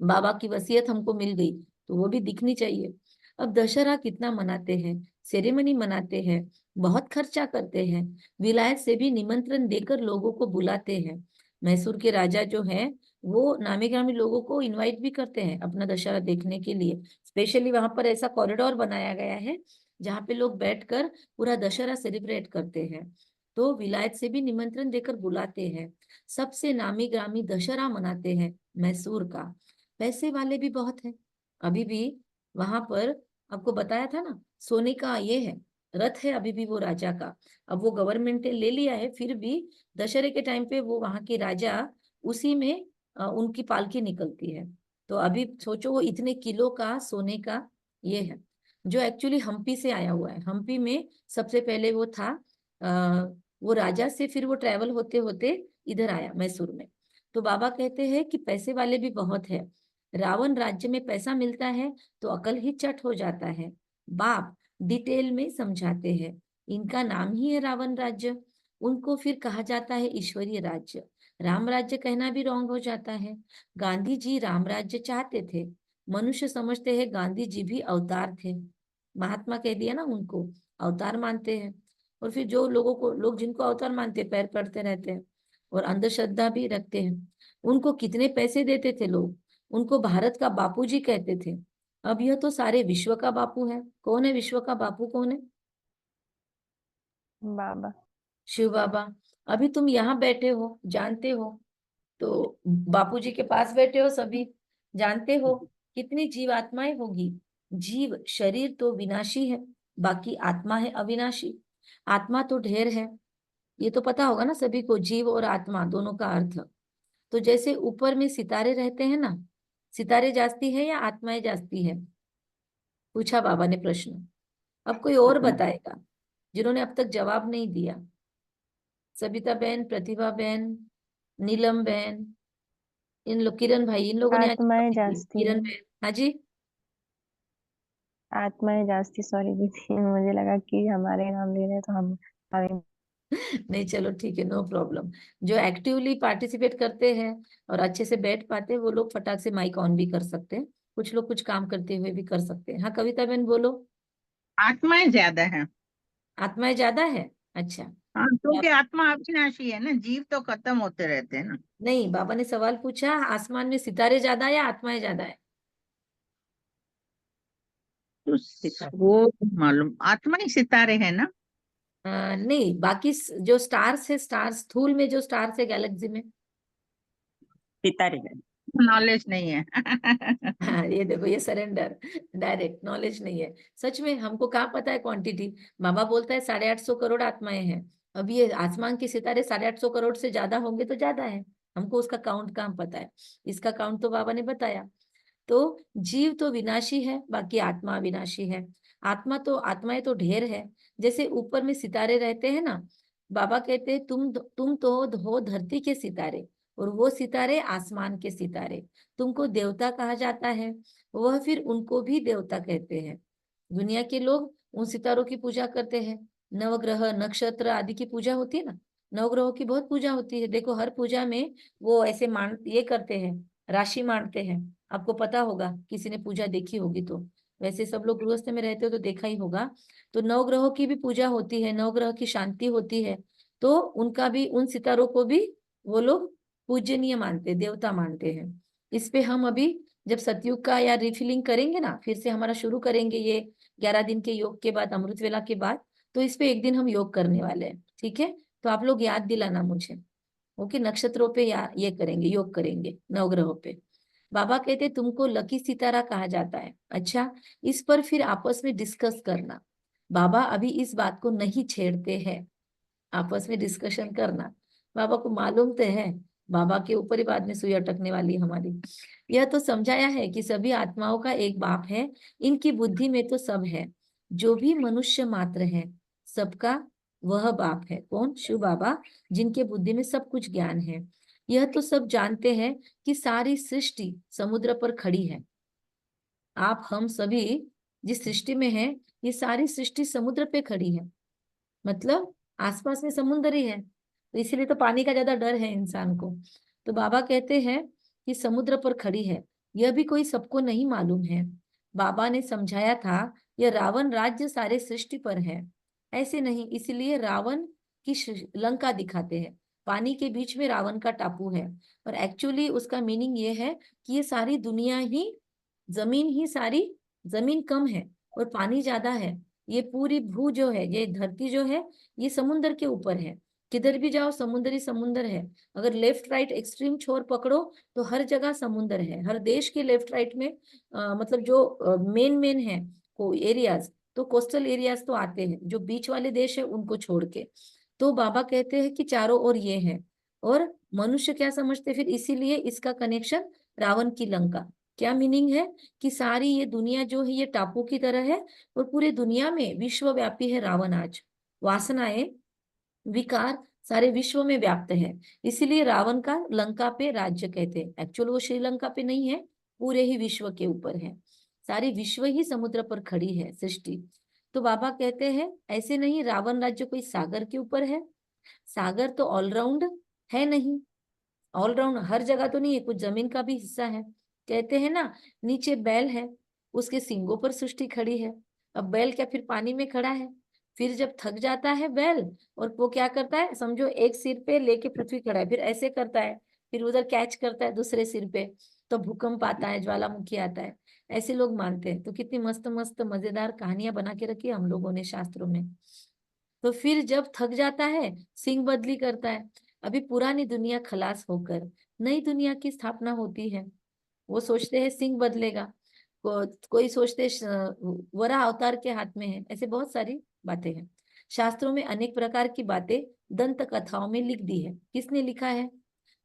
Speaker 1: बाबा की वसीयत हमको मिल गई, तो वो भी दिखनी चाहिए। अब दशहरा कितना मनाते हैं, सेरेमनी मनाते हैं, बहुत खर्चा करते हैं, विलायत से भी निमंत्रण देकर लोगों को बुलाते हैं। मैसूर के राजा जो हैं, वो नामी ग्रामी लोगों को इनवाइट भी करते हैं अपना दशहरा देखने के लिए। स्पेशली वहां पर ऐसा कॉरिडोर बनाया गया है जहाँ पे लोग बैठकर पूरा दशहरा सेलिब्रेट करते हैं। तो विलायत से भी निमंत्रण देकर बुलाते हैं। सबसे नामी ग्रामी दशहरा मनाते हैं मैसूर का। पैसे वाले भी बहुत हैं। अभी भी वहां पर आपको बताया था ना, सोने का ये है, रथ है अभी भी वो राजा का। अब वो गवर्नमेंट ने ले लिया है, फिर भी दशहरे के टाइम पे वो वहां के राजा, उसी में उनकी पालकी निकलती है। तो अभी सोचो वो इतने किलो का सोने का ये है, जो एक्चुअली हम्पी से आया हुआ है। हम्पी में सबसे पहले वो था, वो राजा से फिर वो ट्रेवल होते होते इधर आया मैसूर में। तो बाबा कहते हैं कि पैसे वाले भी बहुत है। रावण राज्य में पैसा मिलता है तो अकल ही चट हो जाता है। बाप डिटेल में समझाते हैं, इनका नाम ही है रावण राज्य, उनको फिर कहा जाता है ईश्वरीय राज्य। राम राज्य कहना भी रॉन्ग हो जाता है। गांधी जी राम राज्य चाहते थे, मनुष्य समझते हैं गांधी जी भी अवतार थे। महात्मा कह दिया ना, उनको अवतार मानते हैं। और फिर जो लोगों को, लोग जिनको अवतार मानते हैं, पैर पड़ते रहते हैं और अंधश्रद्धा भी रखते हैं। उनको कितने पैसे देते थे लोग, उनको भारत का बापूजी कहते थे। अब यह तो सारे विश्व का बापू है। कौन है विश्व का बापू, कौन है?
Speaker 7: बाबा।
Speaker 1: शिव बाबा। अभी तुम यहाँ बैठे हो, जानते हो, तो बापूजी के पास बैठे हो सभी, जानते हो कितनी जीव आत्माएं होगी। जीव शरीर तो विनाशी है, बाकी आत्मा है अविनाशी। आत्मा तो ढेर है, ये तो पता होगा ना सभी को, जीव और आत्मा दोनों का अर्थ। तो जैसे ऊपर में सितारे रहते हैं ना, सितारे जास्ती है या आत्माएं जास्ती है, पूछा बाबा ने प्रश्न। अब कोई और बताएगा जिन्होंने अब तक जवाब नहीं दिया। सबिता बहन, प्रतिभा बहन, नीलम बहन, इन लोग, किरण भाई, इन लोगों ने आज
Speaker 7: आत्माएं
Speaker 1: जवाब नहीं दिया।
Speaker 7: जास्ती
Speaker 1: किरण
Speaker 7: है।
Speaker 1: बहन, हाँ जी।
Speaker 7: आत्माएं जास्ती, सॉरी दीदी, मुझे लगा कि हमारे नाम ले रहे हैं तो हम हमें।
Speaker 1: नहीं चलो ठीक है, नो प्रॉब्लम। जो एक्टिवली पार्टिसिपेट करते हैं और अच्छे से बैठ पाते हैं वो लोग फटाक से माइक ऑन भी कर सकते हैं, कुछ लोग कुछ काम करते हुए भी कर सकते हैं। हाँ कविता बहन बोलो।
Speaker 8: आत्माएं ज्यादा है।
Speaker 1: आत्माएं ज्यादा है, अच्छा।
Speaker 8: हाँ, क्योंकि
Speaker 1: आप-
Speaker 8: आत्मा अविनाशी है ना, जीव तो खत्म होते रहते हैं ना।
Speaker 1: नहीं, बाबा ने सवाल पूछा आसमान में सितारे ज्यादा है या आत्माएं ज्यादा है?
Speaker 8: तो वो मालूम, आत्मा ही सितारे है ना।
Speaker 1: नहीं, बाकी जो स्टार्स है, स्टार्स स्थूल में जो स्टार्स है गैलेक्सी में।
Speaker 3: सितारे
Speaker 8: नॉलेज नहीं है।
Speaker 1: हाँ ये देखो, ये सरेंडर, डायरेक्ट नॉलेज नहीं है। सच में हमको कहाँ पता है क्वांटिटी। बाबा बोलता है 850 करोड़ आत्माएं हैं। अब ये आसमान के सितारे 850 करोड़ से ज्यादा होंगे तो ज्यादा है, हमको उसका काउंट कहाँ पता है। इसका काउंट तो बाबा ने बताया। तो जीव तो विनाशी है, बाकी आत्मा विनाशी है। आत्माएं तो ढेर है। जैसे ऊपर में सितारे रहते हैं ना, बाबा कहते हैं तुम तो हो धरती के सितारे, और वो सितारे आसमान के सितारे। तुमको देवता कहा जाता है, वह फिर उनको भी देवता कहते हैं। दुनिया के लोग उन सितारों की पूजा करते हैं। नवग्रह नक्षत्र आदि की पूजा होती है ना, नवग्रहों की बहुत पूजा होती है। देखो हर पूजा में वो ऐसे ये करते हैं, राशि मानते हैं। आपको पता होगा, किसी ने पूजा देखी होगी तो। वैसे सब लोग गृहस्थ में रहते हो तो देखा ही होगा। तो नवग्रहों की भी पूजा होती है, नवग्रह की शांति होती है। तो उनका भी, उन सितारों को भी वो लोग पूजनीय मानते, देवता मानते हैं। इस पे हम अभी जब सतयुग का या रिफिलिंग करेंगे ना, फिर से हमारा शुरू करेंगे ये 11 दिन के योग के बाद, अमृत वेला के बाद, तो इस पे एक दिन हम योग करने वाले हैं, ठीक है? तो आप लोग याद दिलाना मुझे। ओके, नक्षत्रों पे या ये करेंगे, योग करेंगे नवग्रहों पे। बाबा कहते तुमको लकी सितारा कहा जाता है। अच्छा, इस पर फिर आपस में डिस्कस करना। बाबा अभी इस बात को नहीं छेड़ते हैं, आपस में डिस्कशन करना। बाबा को मालूम तो है, बाबा के ऊपर ही बाद में सुई अटकने वाली है हमारी। यह तो समझाया है कि सभी आत्माओं का एक बाप है, इनकी बुद्धि में तो सब है। जो भी मनुष्य मात्र है सबका वह बाप है। कौन? शिव बाबा, जिनके बुद्धि में सब कुछ ज्ञान है। यह तो सब जानते हैं कि सारी सृष्टि समुद्र पर खड़ी है। आप हम सभी जिस सृष्टि में हैं, ये सारी सृष्टि समुद्र पे खड़ी है। मतलब आसपास में समुद्र ही है, तो इसीलिए तो पानी का ज्यादा डर है इंसान को। तो बाबा कहते हैं कि समुद्र पर खड़ी है। यह भी कोई सबको नहीं मालूम है। बाबा ने समझाया था यह रावण राज्य सारे सृष्टि पर है, ऐसे नहीं। इसलिए रावण की लंका दिखाते हैं, पानी के बीच में रावण का टापू है। और एक्चुअली उसका मीनिंग ये है कि ये सारी दुनिया ही, जमीन ही सारी, जमीन कम है और पानी ज्यादा है। ये पूरी भू जो है, ये धरती जो है, ये समुन्द्र के ऊपर है। किधर भी जाओ समुद्र ही समुद्र है। अगर लेफ्ट राइट एक्सट्रीम छोर पकड़ो तो हर जगह समुद्र है। हर देश के लेफ्ट राइट में मतलब जो मेन मेन है को एरियाज, तो कोस्टल एरियाज तो आते हैं, जो बीच वाले देश है उनको छोड़ के। तो बाबा कहते हैं कि चारों ओर ये है। और मनुष्य क्या समझते फिर, इसीलिए इसका कनेक्शन रावण की लंका। क्या मीनिंग है कि सारी ये दुनिया जो है ये टापू की तरह है, और पूरे दुनिया में विश्वव्यापी है रावण आज। वासनाएं, विकार सारे विश्व में व्याप्त है, इसीलिए रावण का लंका पे राज्य कहते हैं। एक्चुअल वो श्रीलंका पे नहीं है, पूरे ही विश्व के ऊपर है। सारी विश्व ही समुद्र पर खड़ी है सृष्टि। तो बाबा कहते हैं ऐसे नहीं, रावण राज्य कोई सागर के ऊपर है। सागर तो ऑलराउंड है नहीं, ऑलराउंड हर जगह तो नहीं है, कुछ जमीन का भी हिस्सा है। कहते हैं ना, नीचे बैल है, उसके सींगों पर सृष्टि खड़ी है। अब बैल क्या फिर पानी में खड़ा है? फिर जब थक जाता है बैल, और वो क्या करता है, समझो एक सिर पे लेके पृथ्वी खड़ा है, फिर ऐसे करता है, फिर उधर कैच करता है दूसरे सिर पे, तो भूकंप आता है, ज्वालामुखी आता है, ऐसे लोग मानते हैं। तो कितनी मस्त मस्त मजेदार कहानियां बना के रखी है हम लोगों ने शास्त्रों में। तो फिर जब थक जाता है, सिंह बदली करता है। अभी पुरानी दुनिया खलास होकर नई दुनिया की स्थापना होती है। वो सोचते हैं सिंह बदलेगा, कोई सोचते वरा अवतार के हाथ में है। ऐसे बहुत सारी बातें हैं शास्त्रों में, अनेक प्रकार की बातें दंत कथाओं में लिख दी है। किसने लिखा है?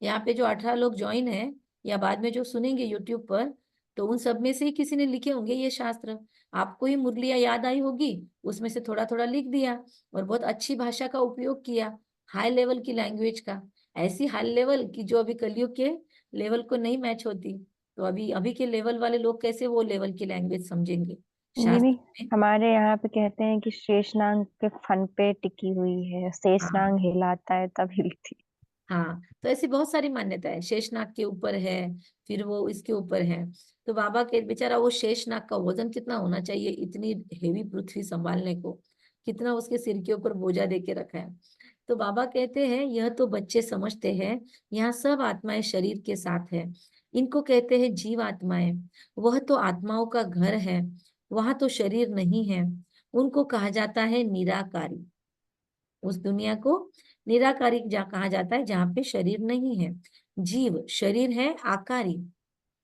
Speaker 1: यहाँ पे जो 18 लोग ज्वाइन है या बाद में जो सुनेंगे यूट्यूब पर, तो उन सब में से ही किसी ने लिखे होंगे ये शास्त्र। आपको ही मुरलिया याद आई होगी, उसमें से थोड़ा थोड़ा लिख दिया और बहुत अच्छी भाषा का उपयोग किया, हाई लेवल की लैंग्वेज का, ऐसी हाई लेवल की जो अभी कलयुग के लेवल को नहीं मैच होती। तो अभी अभी के लेवल वाले लोग कैसे वो लेवल की लैंग्वेज समझेंगे?
Speaker 9: दीदी
Speaker 1: शास्त्र में
Speaker 9: हमारे यहाँ पे कहते हैं कि शेषनाग के फन पे टिकी हुई है,
Speaker 1: हाँ
Speaker 9: शेषनाग हिलाता है तब हिलती है।
Speaker 1: हाँ, तो ऐसी बहुत सारी मान्यता है। शेषनाग के ऊपर है, फिर वो इसके ऊपर है। तो बाबा के बेचारा वो शेषनाग का वजन कितना होना चाहिए, इतनी हेवी पृथ्वी संभालने को, कितना उसके सिर के ऊपर बोझा दे के रखा है। तो बाबा कहते हैं यह तो बच्चे समझते हैं, यहाँ सब आत्माएं शरीर के साथ है, इनको कहते हैं जीव आत्माएं। वह तो आत्माओं का घर है, वहां तो शरीर नहीं है, उनको कहा जाता है निराकारी। उस दुनिया को निराकारी कहा जाता है जहाँ पे शरीर नहीं है। जीव शरीर है आकारी,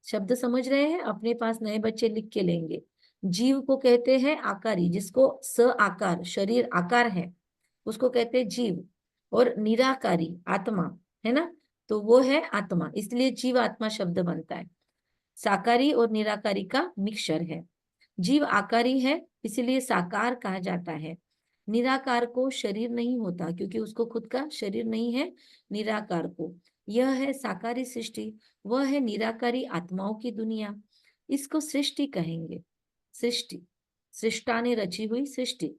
Speaker 1: शब्द समझ रहे हैं? अपने पास नए बच्चे लिख के लेंगे। जीव को कहते हैं आकारी, जिसको स आकार शरीर आकार है उसको कहते हैं जीव। और निराकारी आत्मा है ना, तो वो है आत्मा, इसलिए जीव आत्मा शब्द बनता है। साकारी और निराकारी का मिक्सचर है। जीव आकारी है इसलिए साकार कहा जाता है। निराकार को शरीर नहीं होता क्योंकि उसको खुद का शरीर नहीं है निराकार को। यह है साकारी सृष्टि, वह है निराकारी आत्माओं की दुनिया। इसको सृष्टि कहेंगे। सृष्टि, सृष्टा ने रची हुई सृष्टि,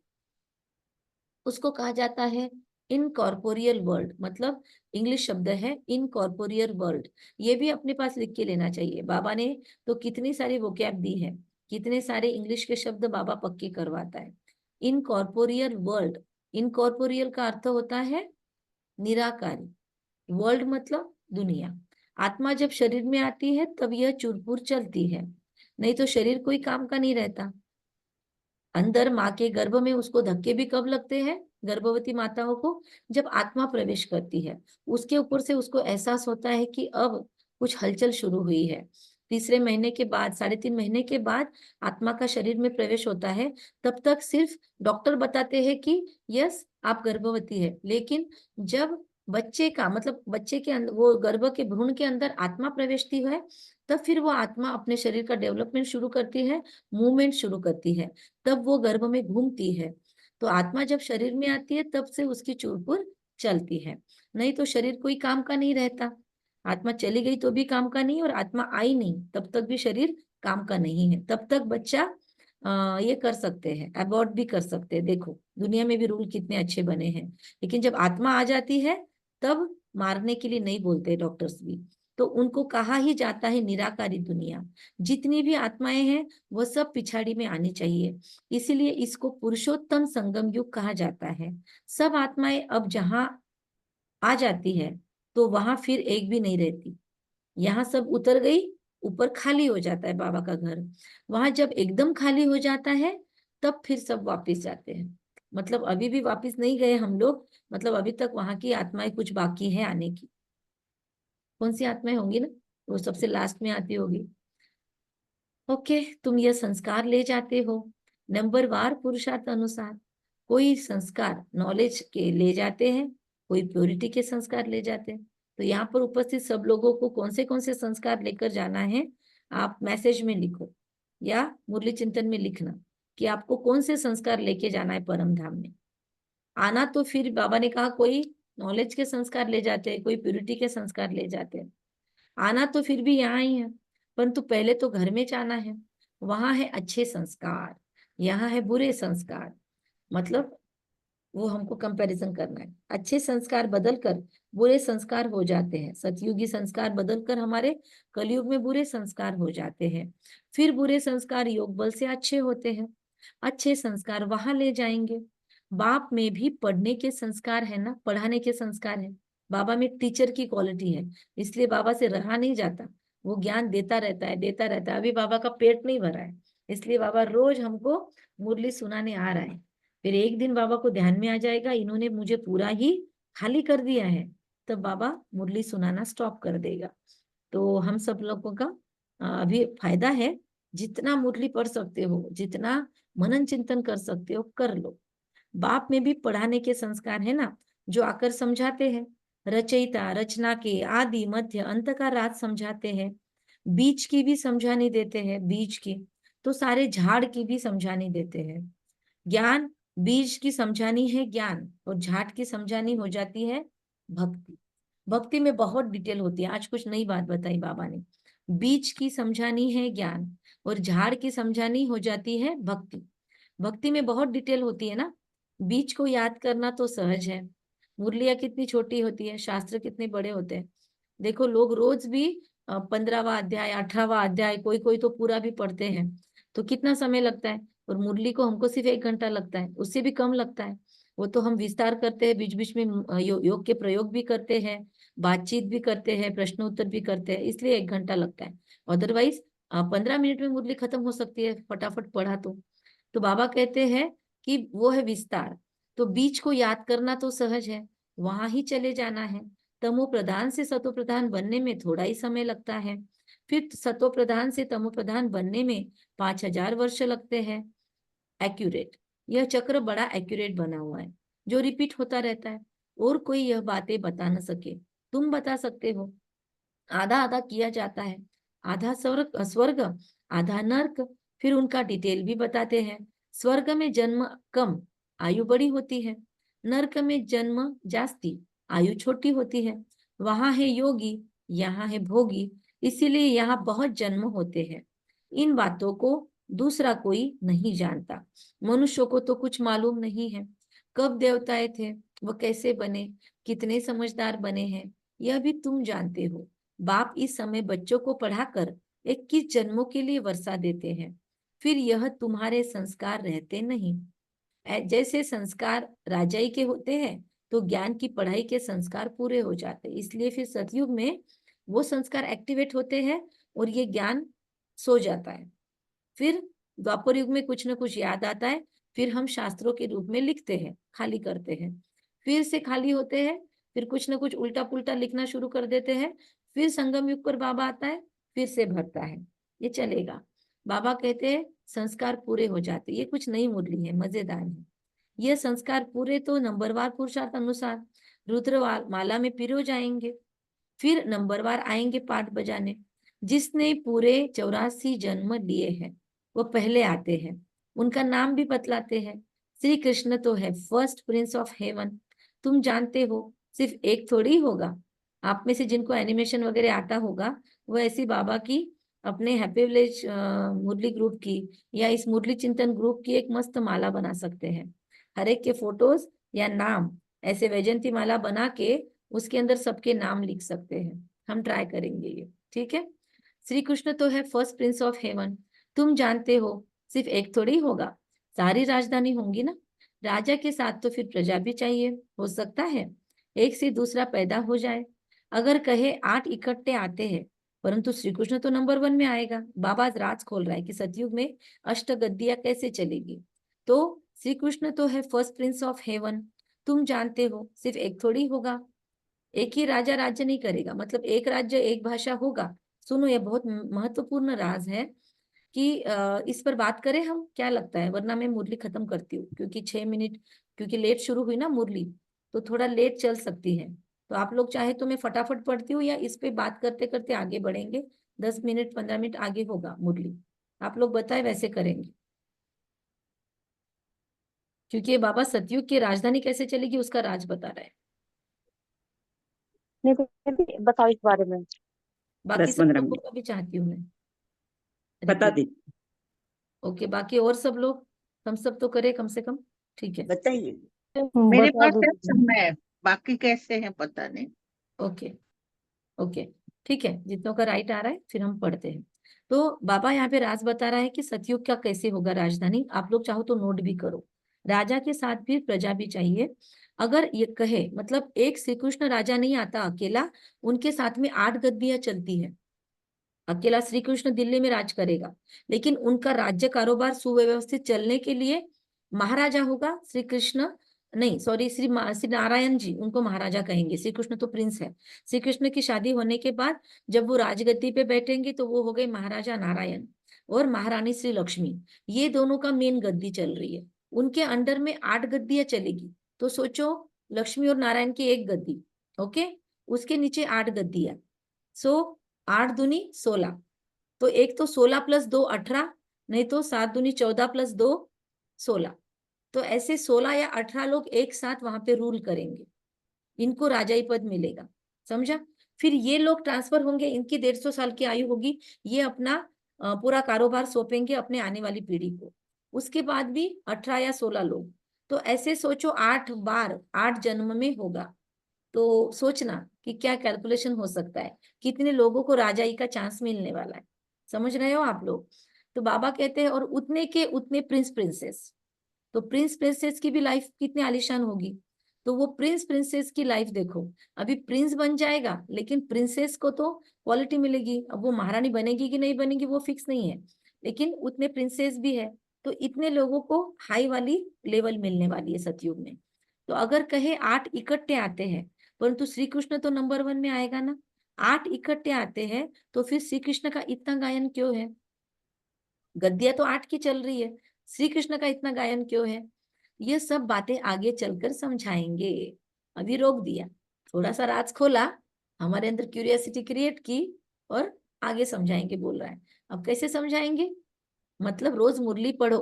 Speaker 1: उसको कहा जाता है इनकॉर्पोरियल वर्ल्ड। मतलब इंग्लिश शब्द है इनकॉर्पोरियल वर्ल्ड, ये भी अपने पास लिख के लेना चाहिए। बाबा ने तो कितनी सारी वोकैब दी है, कितने सारे इंग्लिश के शब्द बाबा पक्के करवाता है। इनकॉर्पोरियल वर्ल्ड, इनकॉर्पोरियल का अर्थ होता है निराकारी, वर्ल्ड मतलब दुनिया। आत्मा जब शरीर में आती है तब यह चुरपुर चलती है, नहीं तो शरीर कोई काम का नहीं रहता। अंदर माँ के गर्भ में उसको धक्के भी कब लगते हैं गर्भवती माताओं को? जब आत्मा प्रवेश करती है, उसके ऊपर से उसको एहसास होता है कि अब कुछ हलचल शुरू हुई है। तीसरे महीने के बाद, 3.5 महीने के बाद आत्मा का शरीर में प्रवेश होता है। तब तक सिर्फ डॉक्टर बताते हैं कि यस आप गर्भवती है, लेकिन जब बच्चे का मतलब बच्चे के अंदर, वो गर्भ के भ्रूण के अंदर आत्मा प्रवेशती है, तब फिर वो आत्मा अपने शरीर का डेवलपमेंट शुरू करती है, मूवमेंट शुरू करती है, तब वो गर्भ में घूमती है। तो आत्मा जब शरीर में आती है तब से उसकी चुरपुर चलती है, नहीं तो शरीर कोई काम का नहीं रहता। आत्मा चली गई तो भी काम का नहीं, और आत्मा आई नहीं तब तक भी शरीर काम का नहीं है। तब तक बच्चा ये कर सकते हैं, अबॉर्ट भी कर सकते हैं। देखो दुनिया में भी रूल कितने अच्छे बने हैं, लेकिन जब आत्मा आ जाती है तब मारने के लिए नहीं बोलते डॉक्टर्स भी। तो उनको कहा ही जाता है निराकारी दुनिया। जितनी भी आत्माएं हैं वह सब पिछाड़ी में आनी चाहिए, इसीलिए इसको पुरुषोत्तम संगम युग कहा जाता है। सब आत्माएं अब जहां आ जाती है तो वहां फिर एक भी नहीं रहती। यहाँ सब उतर गई, ऊपर खाली हो जाता है बाबा का घर। वहां जब एकदम खाली हो जाता है तब फिर सब वापस जाते हैं। मतलब अभी भी वापस नहीं गए हम लोग, मतलब अभी तक वहां की आत्माएं कुछ बाकी है आने की। कौन सी आत्माएं होंगी ना, वो सबसे लास्ट में आती होगी। ओके, तुम यह संस्कार ले जाते हो नंबर वार पुरुषार्थ अनुसार। कोई संस्कार नॉलेज के ले जाते हैं, कोई प्योरिटी के संस्कार ले जाते हैं। तो यहाँ पर उपस्थित सब लोगों को कौन से संस्कार लेकर जाना है, आप मैसेज में लिखो या मुरली चिंतन में लिखना कि आपको कौन से संस्कार लेके जाना है परम धाम में। आना तो फिर बाबा ने कहा कोई नॉलेज के संस्कार ले जाते हैं, कोई प्योरिटी के संस्कार ले जाते हैं। आना तो फिर भी यहाँ ही है, परंतु पहले तो घर में जाना है। वहां है अच्छे संस्कार, यहाँ है बुरे संस्कार। मतलब वो हमको कंपैरिजन करना है। अच्छे संस्कार बदलकर बुरे संस्कार हो जाते हैं, सतयुगी संस्कार बदलकर हमारे कलयुग में बुरे संस्कार हो जाते हैं। फिर बुरे संस्कार योग बल से अच्छे होते हैं, अच्छे संस्कार वहां ले जाएंगे। बाप में भी पढ़ने के संस्कार है ना, पढ़ाने के संस्कार है। बाबा में टीचर की क्वालिटी है, इसलिए बाबा से रहा नहीं जाता, वो ज्ञान देता रहता है, देता रहता है। अभी बाबा का पेट नहीं भरा है, इसलिए बाबा रोज हमको मुरली सुनाने आ रहा है। फिर एक दिन बाबा को ध्यान में आ जाएगा इन्होंने मुझे पूरा ही खाली कर दिया है, तब बाबा मुरली सुनाना स्टॉप कर देगा। तो हम सब लोगों का अभी फायदा है, जितना मुरली पढ़ सकते हो, जितना मनन चिंतन कर सकते हो कर लो। बाप में भी पढ़ाने के संस्कार है ना, जो आकर समझाते हैं, रचयिता रचना के आदि मध्य अंत का राज समझाते हैं, बीज की भी समझानी देते हैं, बीज की तो सारे झाड़ की भी समझानी देते हैं। ज्ञान बीज की समझानी है ज्ञान, और झाड़ की समझानी हो जाती है भक्ति। भक्ति में बहुत डिटेल होती है, आज कुछ नई बात बताई बाबा ने। बीज की समझानी है ज्ञान और झाड़ की समझानी हो जाती है भक्ति। भक्ति में बहुत डिटेल होती है ना। बीज को याद करना तो सहज है, मुरलियां कितनी छोटी होती है, शास्त्र कितने बड़े होते हैं। देखो लोग रोज भी 15वां अध्याय 18वां अध्याय, कोई कोई तो पूरा भी पढ़ते हैं, तो कितना समय लगता है, और मुरली को हमको सिर्फ 1 घंटा लगता है, उससे भी कम लगता है। वो तो हम विस्तार करते हैं, बीच बीच में योग के प्रयोग भी करते हैं, बातचीत भी करते हैं, प्रश्न उत्तर भी करते हैं, इसलिए 1 घंटा लगता है। अदरवाइज 15 मिनट में मुरली खत्म हो सकती है, फटाफट पढ़ा तो बाबा कहते हैं कि वो है विस्तार। तो बीज को याद करना तो सहज है, वहां ही चले जाना है। तमो प्रधान से सतो प्रधान बनने में थोड़ा ही समय लगता है, फिर सतो प्रधान से तमो प्रधान बनने में 5000 वर्ष लगते हैं। एक्यूरेट, यह चक्र बड़ा एक्यूरेट बना हुआ है, जो रिपीट होता रहता है, और कोई यह बातें बता न सके, तुम बता सकते हो। आधा आधा किया जाता है, आधा स्वर्ग आधा नर्क, फिर उनका डिटेल भी बताते हैं। स्वर्ग में जन्म कम, आयु बड़ी होती है, नर्क में जन्म जास्ती, आयु छोटी होती है। वहां है योगी, यहाँ है भोगी, इसीलिए यहाँ बहुत जन्म होते हैं। इन बातों को दूसरा कोई नहीं जानता, मनुष्यों को तो कुछ मालूम नहीं है। कब देवताएं थे, वो कैसे बने, कितने समझदार बने हैं, यह भी तुम जानते हो। बाप इस समय बच्चों को पढ़ाकर 21 जन्मों के लिए वर्षा देते हैं, फिर यह तुम्हारे संस्कार रहते नहीं। जैसे संस्कार राजाई के होते हैं, तो ज्ञान की पढ़ाई के संस्कार पूरे हो जाते हैं, इसलिए फिर सतयुग में वो संस्कार एक्टिवेट होते हैं और ये ज्ञान सो जाता है। फिर द्वापर युग में कुछ न कुछ याद आता है, फिर हम शास्त्रों के रूप में लिखते हैं, खाली करते हैं, फिर से खाली होते हैं, फिर कुछ न कुछ उल्टा पुल्टा लिखना शुरू कर देते हैं, फिर संगम युग पर बाबा आता है, फिर से भरता है, ये चलेगा। बाबा कहते हैं संस्कार पूरे हो जाते, ये कुछ नई मुरली है, मजेदार है। ये संस्कार पूरे तो नंबरवार पुरुषार्थ अनुसार रुद्र माला में पिरो जाएंगे, फिर नंबरवार आएंगे पाठ बजाने। जिसने पूरे 84 जन्म लिए हैं वो पहले आते हैं, उनका नाम भी बतलाते हैं। श्री कृष्ण तो है फर्स्ट प्रिंस ऑफ हेवन, तुम जानते हो सिर्फ एक थोड़ी होगा। आप में से जिनको एनिमेशन वगैरह आता होगा, वो ऐसी बाबा की अपने हैप्पी विलेज मुरली ग्रुप की या इस मुरली चिंतन ग्रुप की एक मस्त माला बना सकते हैं। हर एक के फोटोज या नाम ऐसे वैजयंती माला बना के उसके अंदर सबके नाम लिख सकते हैं। हम ट्राई करेंगे ये, ठीक है। श्री कृष्ण तो है फर्स्ट प्रिंस ऑफ हेवन, तुम जानते हो सिर्फ एक थोड़ी होगा, सारी राजधानी होंगी ना। राजा के साथ तो फिर प्रजा भी चाहिए, हो सकता है एक से दूसरा पैदा हो जाए। अगर कहे 8 इकट्ठे आते हैं, परंतु श्री कृष्ण तो नंबर 1 में आएगा। बाबा राज खोल रहा है कि सतयुग में अष्टगद्दियां कैसे चलेगी। तो श्री कृष्ण तो है फर्स्ट प्रिंस ऑफ हेवन, तुम जानते हो सिर्फ एक थोड़ी होगा। एक ही राजा राज्य नहीं करेगा, मतलब एक राज्य एक भाषा होगा। सुनो, ये बहुत महत्वपूर्ण राज है कि इस पर बात करें हम, क्या लगता है, वरना मैं मुरली खत्म करती हूँ, क्योंकि 6 मिनट, क्योंकि लेट शुरू हुई ना मुरली, तो थोड़ा लेट चल सकती है। तो आप लोग चाहे तो मैं फटाफट पढ़ती हूँ, या इस पे बात करते करते आगे बढ़ेंगे। 10 मिनट 15 मिनट आगे होगा मुरली, आप लोग बताए वैसे करेंगे, क्योंकि ये बाबा सतयुग की राजधानी कैसे चलेगी उसका राज बता रहा है।
Speaker 7: नहीं दीदी बताओ इस बारे में।
Speaker 1: बाकी
Speaker 3: 10-15
Speaker 1: सब लोगों
Speaker 3: मिनट
Speaker 1: को भी चाहती हूँ मैं
Speaker 3: बता
Speaker 1: रिपीट।
Speaker 3: दी,
Speaker 1: ओके, बाकी और सब लोग, हम सब तो करें कम से कम, ठीक है।
Speaker 8: बताइए। मेरे
Speaker 7: बता
Speaker 8: पास
Speaker 7: दो
Speaker 8: है
Speaker 7: दीदी।
Speaker 8: समय, बाकी कैसे हैं पता नहीं।
Speaker 1: ओके ओके, ठीक है, जितनों का राइट आ रहा है फिर हम पढ़ते हैं। तो बाबा यहाँ पे राज बता रहा है कि सतयुग का कैसे होगा राजधानी। आप लोग चाहो तो नोट भी करो। राजा के साथ भी प्रजा भी चाहिए, अगर ये कहे, मतलब एक श्री कृष्ण राजा नहीं आता अकेला, उनके साथ में 8 गद्दियां चलती है। अकेला श्री कृष्ण दिल्ली में राज करेगा, लेकिन उनका राज्य कारोबार सुव्यवस्थित चलने के लिए महाराजा होगा श्री कृष्ण, नहीं सॉरी, श्री नारायण जी, उनको महाराजा कहेंगे, श्री कृष्ण तो प्रिंस है। श्री कृष्ण की शादी होने के बाद जब वो राजगद्दी पे बैठेंगे तो वो हो गए महाराजा नारायण और महारानी श्री लक्ष्मी। ये दोनों का मेन गद्दी चल रही है, उनके अंडर में 8 गद्दियां चलेगी। तो सोचो, लक्ष्मी और नारायण की एक गद्दी, ओके, उसके नीचे 8 गद्दियां, सो 8 दूनी 16, तो एक तो 16 + 2 18, नहीं तो 7 दूनी 14 + 2 16। तो ऐसे 16 या 18 लोग एक साथ वहां पे रूल करेंगे, इनको राजाई पद मिलेगा, समझा। फिर ये लोग ट्रांसफर होंगे, इनकी 150 साल की आयु होगी, ये अपना पूरा कारोबार सौंपेंगे अपने आने वाली पीढ़ी को। उसके बाद भी 18 या 16 लोग, तो ऐसे सोचो 8 बार 8 जन्म में होगा। तो सोचना कि क्या कैलकुलेशन हो सकता है, कितने लोगों को राजाई का चांस मिलने वाला है, समझ रहे हो आप लोग। तो बाबा कहते हैं और उतने के उतने प्रिंस प्रिंसेस, तो प्रिंस प्रिंसेस की भी लाइफ कितनी आलीशान होगी। तो वो प्रिंस प्रिंसेस की लाइफ देखो, अभी प्रिंस बन जाएगा लेकिन प्रिंसेस को तो क्वालिटी मिलेगी, अब वो महारानी बनेगी कि नहीं बनेगी वो फिक्स नहीं है, लेकिन उतने प्रिंसेस भी है। तो इतने लोगों को हाई वाली लेवल मिलने वाली है सतयुग में। तो अगर कहे 8 इकट्ठे आते हैं, परंतु श्री कृष्ण तो नंबर 1 में आएगा ना, 8 इकट्ठे आते हैं, तो फिर श्री कृष्ण का इतना गायन क्यों है? गद्दियां तो 8 की चल रही है, श्री कृष्ण का इतना गायन क्यों है? ये सब बातें आगे चलकर समझाएंगे, अभी रोक दिया, थोड़ा सा राज खोला, हमारे अंदर क्यूरियोसिटी क्रिएट की और आगे समझाएंगे बोल रहा है। अब कैसे समझाएंगे? मतलब रोज मुरली पढ़ो,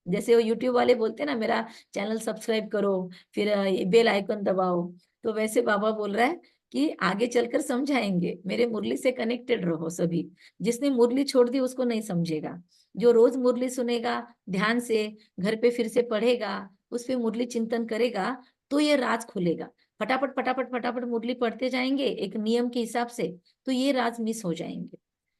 Speaker 1: जैसे वो यूट्यूब वाले बोलते हैं ना मेरा चैनल सब्सक्राइब करो, फिर बेल आइकन दबाओ, तो वैसे बाबा बोल रहा है कि आगे चलकर समझाएंगे, मेरे मुरली से कनेक्टेड रहो सभी। जिसने मुरली छोड़ दी उसको नहीं समझेगा, जो रोज मुरली सुनेगा ध्यान से, घर पे फिर से पढ़ेगा, उस पे मुरली चिंतन करेगा, तो ये राज खुलेगा। फटाफट फटाफट फटाफट मुरली पढ़ते जाएंगे एक नियम के हिसाब से, तो ये राज मिस हो जाएंगे।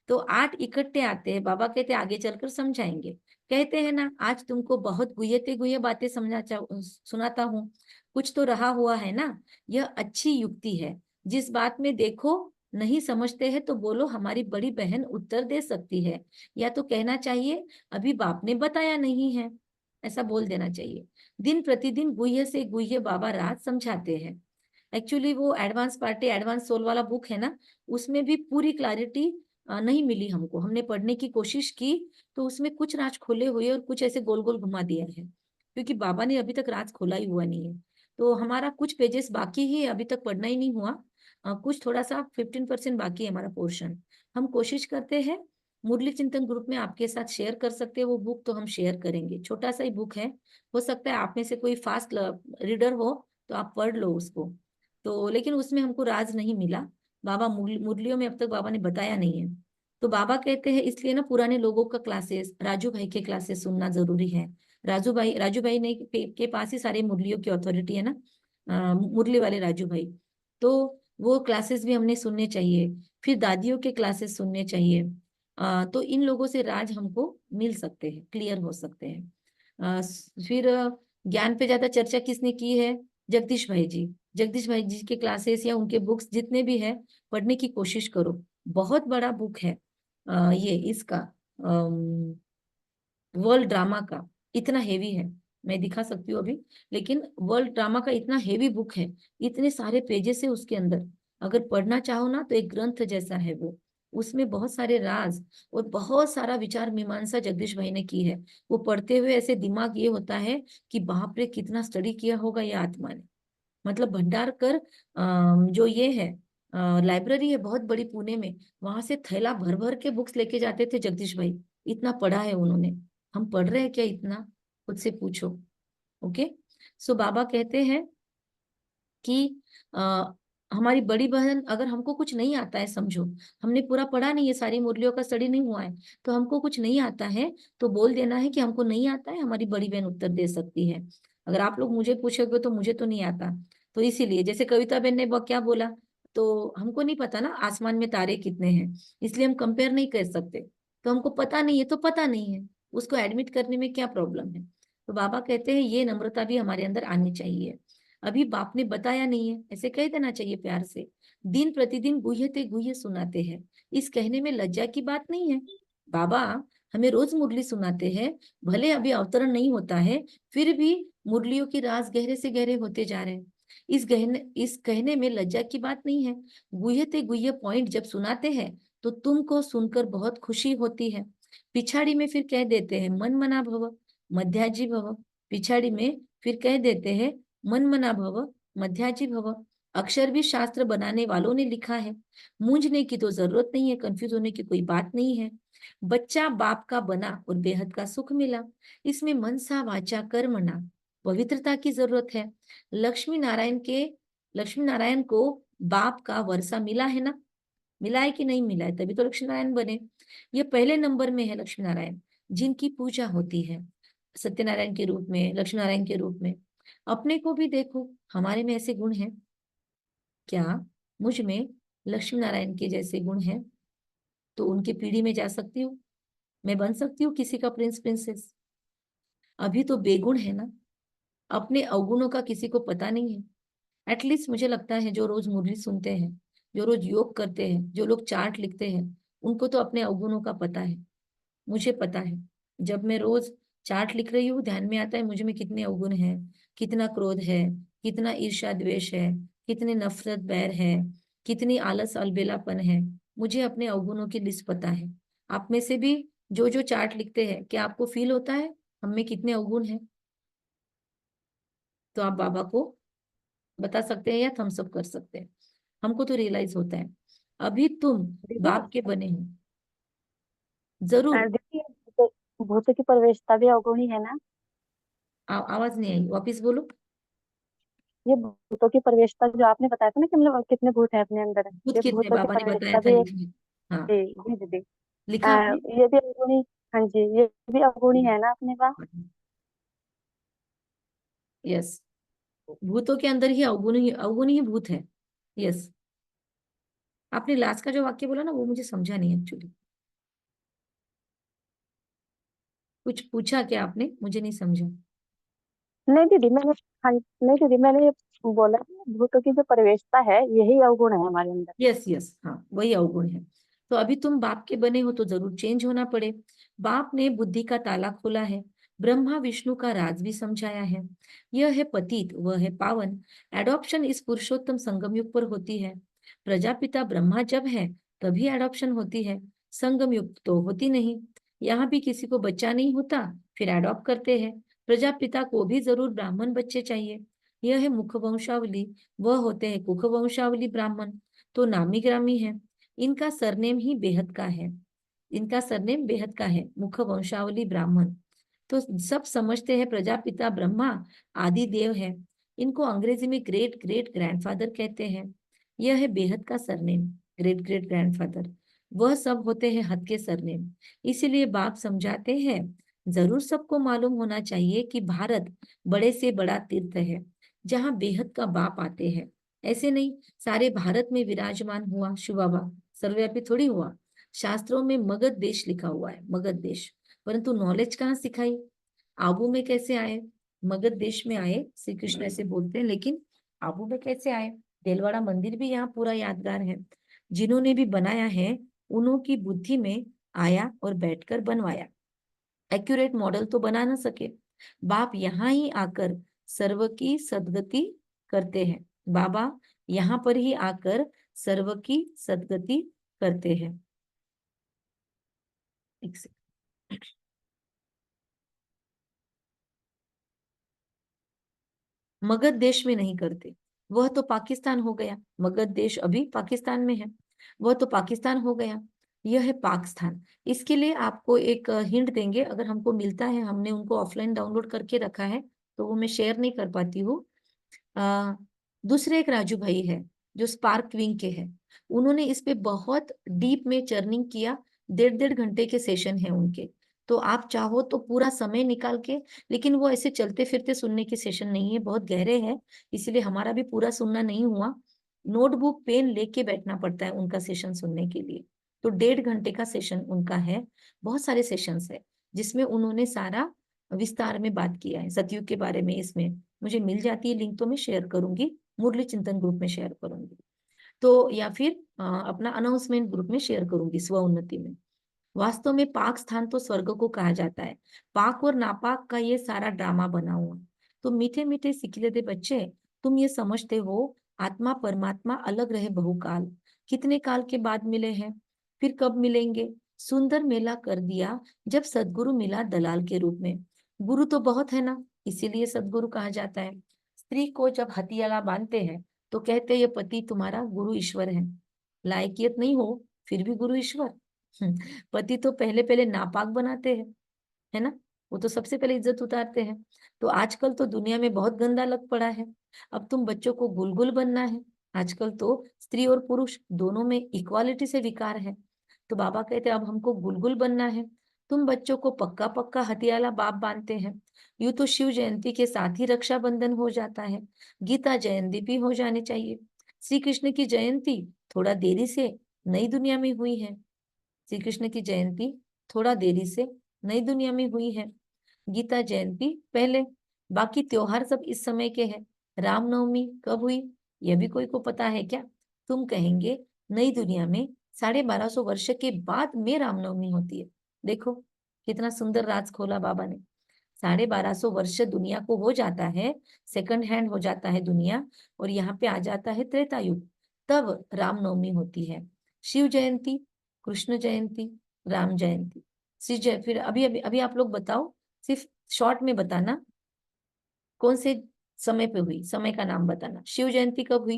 Speaker 1: तो 8 इकट्ठे आते हैं, बाबा कहते हैं आगे चलकर समझाएंगे। कहते हैं ना, आज तुमको बहुत गुह्यते गुह्य बातें सुनाता हूँ, कुछ तो रहा हुआ है ना। यह अच्छी युक्ति है, जिस बात में देखो नहीं समझते हैं तो बोलो हमारी बड़ी बहन उत्तर दे सकती है, या तो कहना चाहिए अभी बाप ने बताया नहीं है, ऐसा बोल देना चाहिए। दिन प्रतिदिन गुह्य से गुह्य बाबा राज समझाते हैं। एक्चुअली वो एडवांस पार्टी एडवांस सोल वाला बुक है ना, उसमें भी पूरी क्लैरिटी नहीं मिली हमको, हमने पढ़ने की कोशिश की तो उसमें कुछ राज खोले हुए और कुछ ऐसे गोल गोल घुमा दिया है, क्योंकि बाबा ने अभी तक राज खोला ही हुआ नहीं है। तो हमारा कुछ पेजेस बाकी ही है, अभी तक पढ़ना ही नहीं हुआ, कुछ थोड़ा सा 15% बाकी है हमारा पोर्शन। हम कोशिश करते हैं मुरली चिंतन ग्रुप में आपके साथ शेयर कर सकते हैं वो बुक, तो हम शेयर करेंगे। छोटा सा ही बुक है, हो सकता है आप में से कोई फास्ट रीडर हो तो आप पढ़ लो उसको। तो लेकिन उसमें हमको राज नहीं मिला, बाबा मुरलियों में अब तक बाबा ने बताया नहीं है। तो बाबा कहते हैं इसलिए ना पुराने लोगों का क्लासेस, राजू भाई के क्लासेस सुनना जरूरी है। राजू भाई ने के पास ही सारे मुरलियों की अथॉरिटी है ना, मुरली वाले राजू भाई, तो वो क्लासेस भी हमने सुनने चाहिए। फिर दादियों के क्लासेस सुनने चाहिए, तो इन लोगों से राज हमको मिल सकते हैं, क्लियर हो सकते हैं। फिर ज्ञान पे ज्यादा चर्चा किसने की है? जगदीश भाई जी। जगदीश भाई जी के क्लासेस या उनके बुक्स जितने भी है पढ़ने की कोशिश करो, बहुत बड़ा बुक है ये इसका वर्ल्ड ड्रामा का, इतना हेवी है, मैं दिखा सकती हूँ अभी, लेकिन वर्ल्ड ड्रामा का इतना हेवी बुक है, इतने सारे पेजेस है उसके अंदर, अगर पढ़ना चाहो ना तो एक ग्रंथ जैसा है वो। उसमें बहुत सारे राज और बहुत सारा विचार मीमांसा जगदीश भाई ने की है। वो पढ़ते हुए ऐसे दिमाग ये होता है कि बाप रे कितना स्टडी किया होगा ये आत्मा ने। मतलब भंडार कर जो ये है लाइब्रेरी है बहुत बड़ी पुणे में, वहां से थैला भर भर के बुक्स लेके जाते थे जगदीश भाई, इतना पढ़ा है उन्होंने। हम पढ़ रहे हैं क्या इतना? खुद से पूछो। ओके, सो बाबा कहते हैं कि हमारी बड़ी बहन, अगर हमको कुछ नहीं आता है, समझो हमने पूरा पढ़ा नहीं है, सारी मुरलियों का स्टडी नहीं हुआ है, तो हमको कुछ नहीं आता है तो बोल देना है कि हमको नहीं आता है, हमारी बड़ी बहन उत्तर दे सकती है। अगर आप लोग मुझे पूछोगे तो मुझे तो नहीं आता, तो इसीलिए जैसे कविता बहन ने क्या बोला, तो हमको नहीं पता ना आसमान में तारे कितने हैं, इसलिए हम कंपेयर नहीं कर सकते। तो हमको पता नहीं है तो पता नहीं है, उसको एडमिट करने में क्या प्रॉब्लम है? तो बाबा कहते हैं ये नम्रता भी हमारे अंदर आनी चाहिए। अभी बाप ने बताया नहीं है, ऐसे कह देना चाहिए प्यार से। दिन प्रतिदिन गुह्य ते गुह्य सुनाते हैं, इस कहने में लज्जा की बात नहीं है। बाबा हमें रोज मुरली सुनाते हैं, भले अभी अवतरण नहीं होता है, फिर भी मुरलियों की राज गहरे से गहरे होते जा रहे हैं। इस कहने में लज्जा की बात नहीं है। गुह्य ते गुह्य पॉइंट जब सुनाते हैं तो तुमको सुनकर बहुत खुशी होती है। पिछाड़ी में फिर कह देते हैं मन मना भव मध्याजी भव। पिछाड़ी में फिर कह देते हैं मन मना भव मध्याजी भव। अक्षर भी शास्त्र बनाने वालों ने लिखा है, मूंझने की तो जरूरत नहीं है, कंफ्यूज होने की कोई बात नहीं है। बच्चा बाप का बना और बेहद का सुख मिला, इसमें मनसा वाचा कर्मणा पवित्रता की जरूरत है। लक्ष्मी नारायण को बाप का वर्षा मिला है ना, मिला है कि नहीं मिला है, तभी तो लक्ष्मी नारायण बने। ये पहले नंबर में है लक्ष्मी नारायण, जिनकी पूजा होती है सत्यनारायण के रूप में, लक्ष्मी नारायण के रूप में। अपने को भी देखो, हमारे में ऐसे गुण हैं क्या? मुझ में लक्ष्मी नारायण के जैसे गुण हैं तो उनकी पीढ़ी में जा सकती हूँ, मैं बन सकती हूँ किसी का प्रिंस प्रिंसेस। अभी तो बेगुण है ना, अपने अवगुणों का किसी को पता नहीं है। एटलीस्ट मुझे लगता है जो रोज मुरली सुनते हैं, जो रोज योग करते हैं, जो लोग चार्ट लिखते हैं, उनको तो अपने अवगुणों का पता है। मुझे पता है, जब मैं रोज चार्ट लिख रही हूँ ध्यान में आता है मुझे में कितने अवगुण हैं, कितना क्रोध है, कितना ईर्ष्या द्वेष है, कितने नफरत बैर है, कितनी आलस अलबेलापन है। मुझे अपने अवगुणों की लिस्ट पता है। आप में से भी जो जो चार्ट लिखते हैं, क्या आपको फील होता है हम में कितने अवगुण हैं? तो आप बाबा को बता सकते हैं या थम्स अप कर सकते हैं। हमको तो रियलाइज होता है। अभी तुम बाप के बने हो, जरूर।
Speaker 7: दीदी भूतों की प्रवेशता भी अवगुणी है ना?
Speaker 1: आवाज नहीं आई, वापिस बोलो।
Speaker 7: ये भूतों की प्रवेशता जो आपने बताया था ना कि मतलब कितने भूत है अपने अंदर,
Speaker 1: खुद
Speaker 7: ये
Speaker 1: कितने
Speaker 7: भूतों की
Speaker 1: बाबा ने बताया
Speaker 7: प्रवेशता
Speaker 1: था
Speaker 7: भी एक।
Speaker 1: लिखने। हाँ,
Speaker 7: जी जी दीदी।
Speaker 1: लिखा आपने।
Speaker 7: ये भी अवगुणी। हाँ जी, ये भी अवगुणी है ना अपने पास।
Speaker 1: यस, भूतों के अंदर ही अवगुण ही भूत है। यस, आपने लास्ट का जो वाक्य बोला ना वो मुझे समझा नहीं एक्चुअली। कुछ पूछा क्या आपने, मुझे नहीं समझा।
Speaker 7: नहीं दीदी मैंने, हाँ नहीं दीदी मैंने ये बोला कि भूतों की जो प्रवेशता है यही अवगुण है हमारे अंदर।
Speaker 1: यस यस, हाँ वही अवगुण है। तो अभी तुम बाप के बने हो तो जरूर चेंज होना पड़े। बाप ने बुद्धि का ताला खोला है, ब्रह्मा विष्णु का राज भी समझाया है। यह है पतित, वह है पावन। एडॉप्शन इस पुरुषोत्तम संगम युग पर होती है। प्रजापिता ब्रह्मा जब है तभी एडॉप्शन होती है, संगम युग तो होती नहीं। यहाँ भी किसी को बच्चा नहीं होता, फिर एडॉप्ट करते हैं। प्रजापिता को भी जरूर ब्राह्मण बच्चे चाहिए। यह है मुख वंशावली, वह होते हैं कुख वंशावली ब्राह्मण, तो नामी ग्रामी है। इनका सरनेम ही बेहद का है, इनका सरनेम बेहद का है, मुख वंशावली ब्राह्मण। तो सब समझते हैं प्रजापिता ब्रह्मा आदि देव है। इनको अंग्रेजी में ग्रेट ग्रेट ग्रैंडफादर कहते हैं। यह है बेहद का सरनेम, ग्रेट ग्रेट ग्रैंडफादर। वह सब होते हैं हद के सरनेम। इसीलिए बाप समझाते हैं, जरूर सबको मालूम होना चाहिए कि भारत बड़े से बड़ा तीर्थ है जहाँ बेहद का बाप आते हैं। ऐसे नहीं सारे भारत में विराजमान हुआ शिव बाबा, सर्वव्यापी थोड़ी हुआ। शास्त्रों में मगध देश लिखा हुआ है, मगध देश, परंतु नॉलेज कहाँ सिखाई? आबू में कैसे आए? मगध देश में आए, श्री कृष्ण ऐसे बोलते हैं, लेकिन आबू में कैसे आए? देलवाड़ा मंदिर भी यहाँ पूरा यादगार है। जिन्होंने भी बनाया है उन्हों की बुद्धि में आया और बैठकर बनवाया। एक्यूरेट मॉडल तो बना ना सके। बाप यहाँ ही आकर सर्व की सदगति करते हैं। बाबा यहाँ पर ही आकर सर्व की सदगति करते हैं। एक सेकंड। मगध देश में नहीं करते, वह तो पाकिस्तान हो गया। मगध देश अभी पाकिस्तान में है, वह तो पाकिस्तान हो गया। यह है पाकिस्तान। इसके लिए आपको एक हिंट देंगे, अगर हमको मिलता है, हमने उनको ऑफलाइन डाउनलोड करके रखा है तो वो मैं शेयर नहीं कर पाती हूँ। दूसरे एक राजू भाई है जो स्पार्क विंग के हैं, उन्होंने इस पे बहुत डीप में चर्निंग किया। 1.5 घंटे के सेशन है उनके, तो आप चाहो तो पूरा समय निकाल के, लेकिन वो ऐसे चलते फिरते सुनने के सेशन नहीं है, बहुत गहरे हैं, इसलिए हमारा भी पूरा सुनना नहीं हुआ। नोटबुक पेन लेके बैठना पड़ता है उनका सेशन सुनने के लिए। तो 1.5 घंटे का सेशन उनका है, बहुत सारे सेशंस है जिसमें उन्होंने सारा विस्तार में बात किया है सतयुग के बारे में। इसमें मुझे मिल जाती है लिंक तो मैं शेयर करूंगी, मुरली चिंतन ग्रुप में शेयर करूंगी, तो या फिर अपना अनाउंसमेंट ग्रुप में शेयर करूंगी स्व उन्नति में। वास्तव में पाक स्थान तो स्वर्ग को कहा जाता है। पाक और नापाक का ये सारा ड्रामा बना हुआ। तो मीठे मीठे सिखिलते बच्चे, तुम ये समझते हो आत्मा परमात्मा अलग रहे बहुकाल, कितने काल के बाद मिले हैं, फिर कब मिलेंगे। सुंदर मेला कर दिया जब सदगुरु मिला दलाल के रूप में। गुरु तो बहुत है ना, इसीलिए सदगुरु कहा जाता है। स्त्री को जब हथियाला बांधते हैं तो कहते हैं ये पति तुम्हारा गुरु ईश्वर है। लायकियत नहीं हो फिर भी गुरु ईश्वर। पति तो पहले पहले नापाक बनाते हैं, है ना, वो तो सबसे पहले इज्जत उतारते हैं। तो आजकल तो दुनिया में बहुत गंदा लग पड़ा है। अब तुम बच्चों को गुलगुल बनना है। आजकल तो स्त्री और पुरुष दोनों में इक्वालिटी से विकार है। तो बाबा कहते हैं अब हमको गुलगुल बनना है। तुम बच्चों को पक्का पक्का हथियाला बाप बांधते हैं। यूं तो शिव जयंती के साथ ही रक्षाबंधन हो जाता है, गीता जयंती भी हो जानी चाहिए। श्री कृष्ण की जयंती थोड़ा देरी से नई दुनिया में हुई है। श्री कृष्ण की जयंती थोड़ा देरी से नई दुनिया में हुई है, गीता जयंती पहले। बाकी त्योहार सब इस समय के हैं। रामनवमी कब हुई यह भी कोई को पता है क्या? तुम कहेंगे नई दुनिया में 1250 वर्ष के बाद में रामनवमी होती है। देखो कितना सुंदर राज खोला बाबा ने। 1250 वर्ष दुनिया को हो जाता है, सेकंड हैंड हो जाता है दुनिया, और यहाँ पे आ जाता है त्रेता युग, तब रामनवमी होती है। शिव जयंती, कृष्ण जयंती, राम जयंती, श्री जय। फिर अभी अभी अभी आप लोग बताओ, सिर्फ शॉर्ट में बताना कौन से समय पे हुई, समय का नाम बताना। शिव जयंती कब हुई,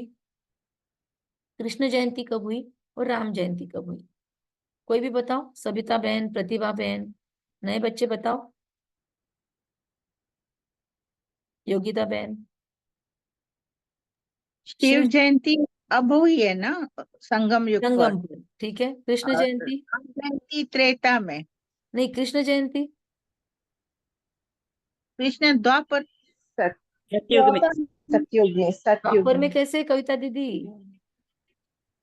Speaker 1: कृष्ण जयंती कब हुई, और राम जयंती कब हुई? कोई भी बताओ, सबिता बहन, प्रतिभा बहन, नए बच्चे बताओ, योगिता बहन।
Speaker 8: शिव जयंती अब हुई है ना, संगम युग पर।
Speaker 1: संगम पर, ठीक है। कृष्ण
Speaker 8: और
Speaker 1: जयंती?
Speaker 8: राम जयंती त्रेता में।
Speaker 1: नहीं, कृष्ण जयंती
Speaker 8: कृष्ण द्वापर।
Speaker 3: सतयुग में।
Speaker 5: सतयुग में, सतयुग
Speaker 1: द्वापर में
Speaker 5: में।
Speaker 1: कैसे कविता दीदी?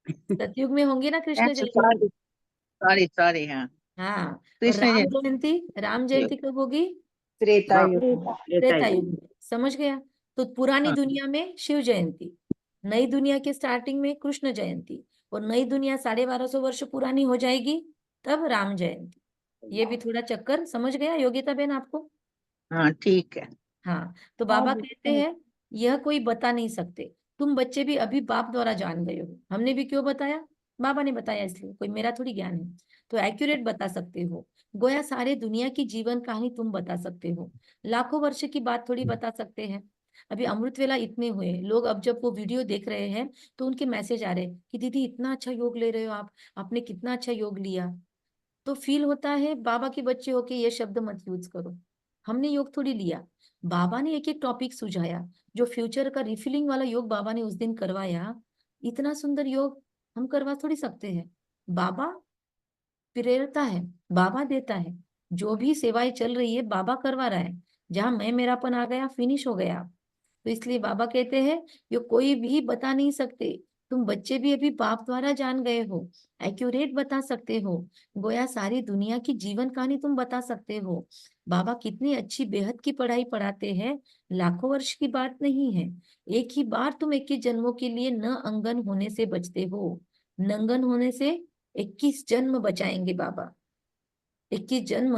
Speaker 1: सतयुग में होंगे ना कृष्ण जयंती।
Speaker 8: सॉरी सॉरी, हाँ।
Speaker 1: हाँ, और
Speaker 8: कृष्ण
Speaker 1: राम
Speaker 8: जयंती
Speaker 1: जयंती, राम जयंती कब होगी?
Speaker 5: त्रेता
Speaker 3: द्वापर,
Speaker 5: युग।
Speaker 3: त्रेता
Speaker 1: त्रेता
Speaker 3: युग।
Speaker 1: युग में। समझ गया? तो पुरानी
Speaker 8: हाँ।
Speaker 1: दुनिया में शिव जयंती, नई दुनिया के स्टार्टिंग में कृष्ण जयंती, और नई दुनिया 1250 वर्ष पुरानी हो जाएगी तब राम जयंती। ये भी थोड़ा चक्कर समझ गया योगिता बहन आपको?
Speaker 8: हाँ ठीक है।
Speaker 1: हाँ, तो बाबा कहते हैं यह कोई बता नहीं सकते। तुम बच्चे भी अभी बाप द्वारा जान गए हो। हमने भी क्यों बताया? बाबा ने बताया, इसलिए कोई मेरा थोड़ी ज्ञान है। तो एक्यूरेट बता सकते हो। गोया सारे दुनिया की जीवन कहानी तुम बता सकते हो, लाखों वर्ष की बात थोड़ी बता सकते हैं। अभी अमृत वेला इतने हुए लोग, अब जब वो वीडियो देख रहे हैं तो उनके मैसेज आ रहे हैं कि दीदी इतना अच्छा योग ले रहे हो आप, आपने कितना अच्छा योग लिया। तो फील होता है बाबा के बच्चे होके ये शब्द मत यूज करो। हमने योग थोड़ी लिया, बाबा ने एक एक टॉपिक सुझाया। जो फ्यूचर का रिफिलिंग वाला योग बाबा ने उस दिन करवाया, इतना सुंदर योग हम करवा थोड़ी सकते हैं। बाबा प्रेरता है, बाबा देता है। जो भी सेवाएं चल रही है बाबा करवा रहा है। जहां मैं मेरापन आ गया, फिनिश हो गया। तो इसलिए बाबा कहते हैं ये कोई भी बता नहीं सकते। तुम बच्चे भी अभी बाप द्वारा जान गए हो, एक्यूरेट बता सकते हो। गोया सारी दुनिया की जीवन कहानी तुम बता सकते हो। बाबा कितनी अच्छी बेहद की पढ़ाई पढ़ाते हैं, लाखों वर्ष की बात नहीं है। एक ही बार तुम 21 जन्मों के लिए न अंगन होने से बचते हो, नंगन होने से 21 जन्म बचाएंगे बाबा। 21 जन्म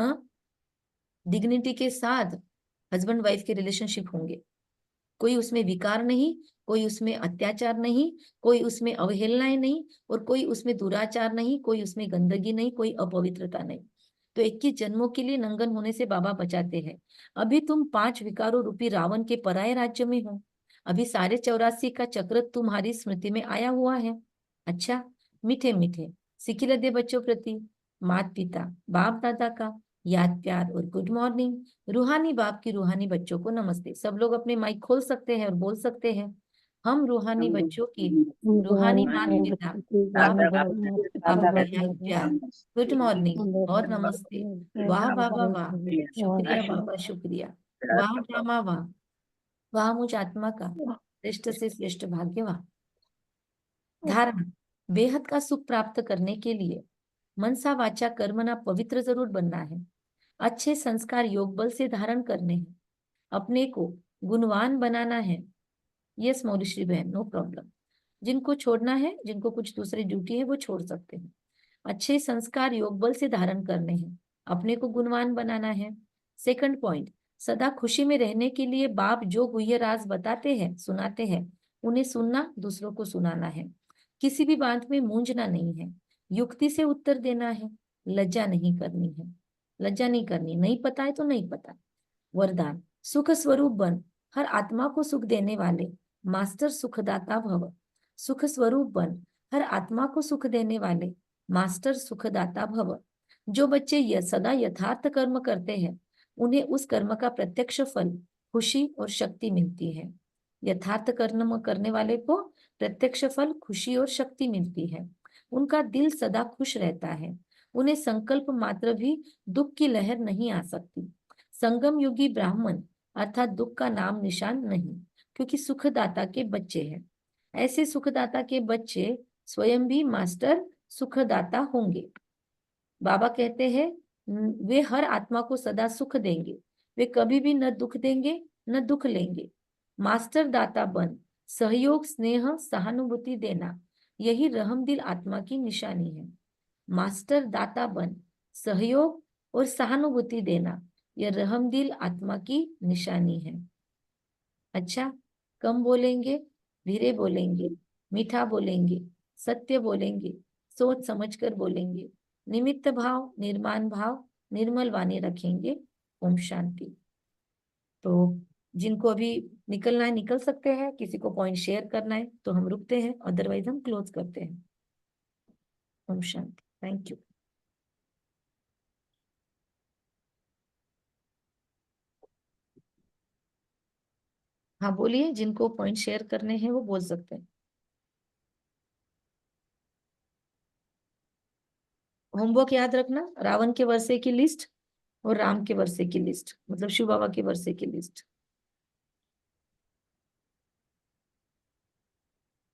Speaker 1: डिग्निटी के साथ हस्बैंड वाइफ के रिलेशनशिप होंगे। कोई उसमें विकार नहीं, कोई उसमें अत्याचार नहीं, कोई उसमें अवहेलनाएं नहीं, और कोई उसमें दुराचार नहीं, कोई उसमें गंदगी नहीं, कोई अपवित्रता नहीं। तो 21 जन्मों के लिए नंगन होने से बाबा बचाते हैं। अभी तुम 5 विकारों रूपी रावण के पराये राज्य में हो। अभी 84.5 का चक्र तुम्हारी स्मृति में आया हुआ है। अच्छा, मीठे मीठे सिखिल दे बच्चों प्रति माता पिता बाप दादा का याद प्यार और गुड मॉर्निंग। रूहानी बाप की रूहानी बच्चों को नमस्ते। सब लोग अपने माइक खोल सकते हैं और बोल सकते हैं। हम रूहानी बच्चों की रूहानी माता पिता बाप दादा का याद प्यार, गुड मॉर्निंग और नमस्ते। वाह बाबा वाह, शुक्रिया बाबा शुक्रिया। वाह रामा वाह, वाह मुझ आत्मा का श्रेष्ठ से श्रेष्ठ भाग्य वाह। धारणा, बेहद का सुख प्राप्त करने के लिए मनसा वाचा कर्मना पवित्र जरूर बनना है। अच्छे संस्कार योग बल से धारण करने हैं, अपने को गुणवान बनाना है। यस मौलिश्री बहन, नो प्रॉब्लम। जिनको छोड़ना है, जिनको कुछ दूसरी ड्यूटी है, वो छोड़ सकते हैं। अच्छे संस्कार योग बल से धारण करने हैं, अपने को गुणवान बनाना है। सेकंड पॉइंट, सदा खुशी में रहने के लिए बाप जो गुह्य राज बताते हैं, सुनाते हैं, उन्हें सुनना, दूसरों को सुनाना है। किसी भी बात में मूंझना नहीं है, युक्ति से उत्तर देना है, लज्जा नहीं करनी है। लज्जा नहीं करनी, नहीं पता है तो नहीं पता। वरदान, सुख स्वरूप बन, हर आत्मा को सुख देने वाले मास्टर सुखदाता भव। सुख स्वरूप बन, हर आत्मा को सुख देने वाले मास्टर सुखदाता भव। जो बच्चे सदा यथार्थ कर्म करते हैं, उन्हें उस कर्म का प्रत्यक्ष फल खुशी और शक्ति मिलती है। यथार्थ कर्म करने वाले को प्रत्यक्ष फल खुशी और शक्ति मिलती है। उनका दिल सदा खुश रहता है, उन्हें संकल्प मात्र भी दुख की लहर नहीं आ सकती। संगम युगी ब्राह्मण अर्थात दुख का नाम निशान नहीं, क्योंकि सुखदाता के बच्चे हैं। ऐसे सुखदाता के बच्चे स्वयं भी मास्टर सुखदाता होंगे। बाबा कहते हैं वे हर आत्मा को सदा सुख देंगे, वे कभी भी न दुख देंगे न दुख लेंगे। मास्टर दाता बन, सहयोग स्नेह सहानुभूति देना, यही रहमदिल आत्मा की निशानी है। मास्टर दाता बन, सहयोग और सहानुभूति देना, यह रहमदिल आत्मा की निशानी है। अच्छा, कम बोलेंगे, धीरे बोलेंगे, मीठा बोलेंगे, सत्य बोलेंगे, सोच समझकर बोलेंगे, निमित्त भाव, निर्माण भाव, निर्मल वाणी रखेंगे। ओम शांति। तो जिनको अभी निकलना है निकल सकते हैं, किसी को पॉइंट शेयर करना है तो हम रुकते हैं, अदरवाइज हम क्लोज करते हैं। ओम शांति। Thank you. हाँ बोलिए, जिनको पॉइंट शेयर करने हैं वो बोल सकते हैं। होमवर्क याद रखना, रावण के वर्षे की लिस्ट और राम के वर्षे की लिस्ट, मतलब शिव बाबा के वर्षे की लिस्ट।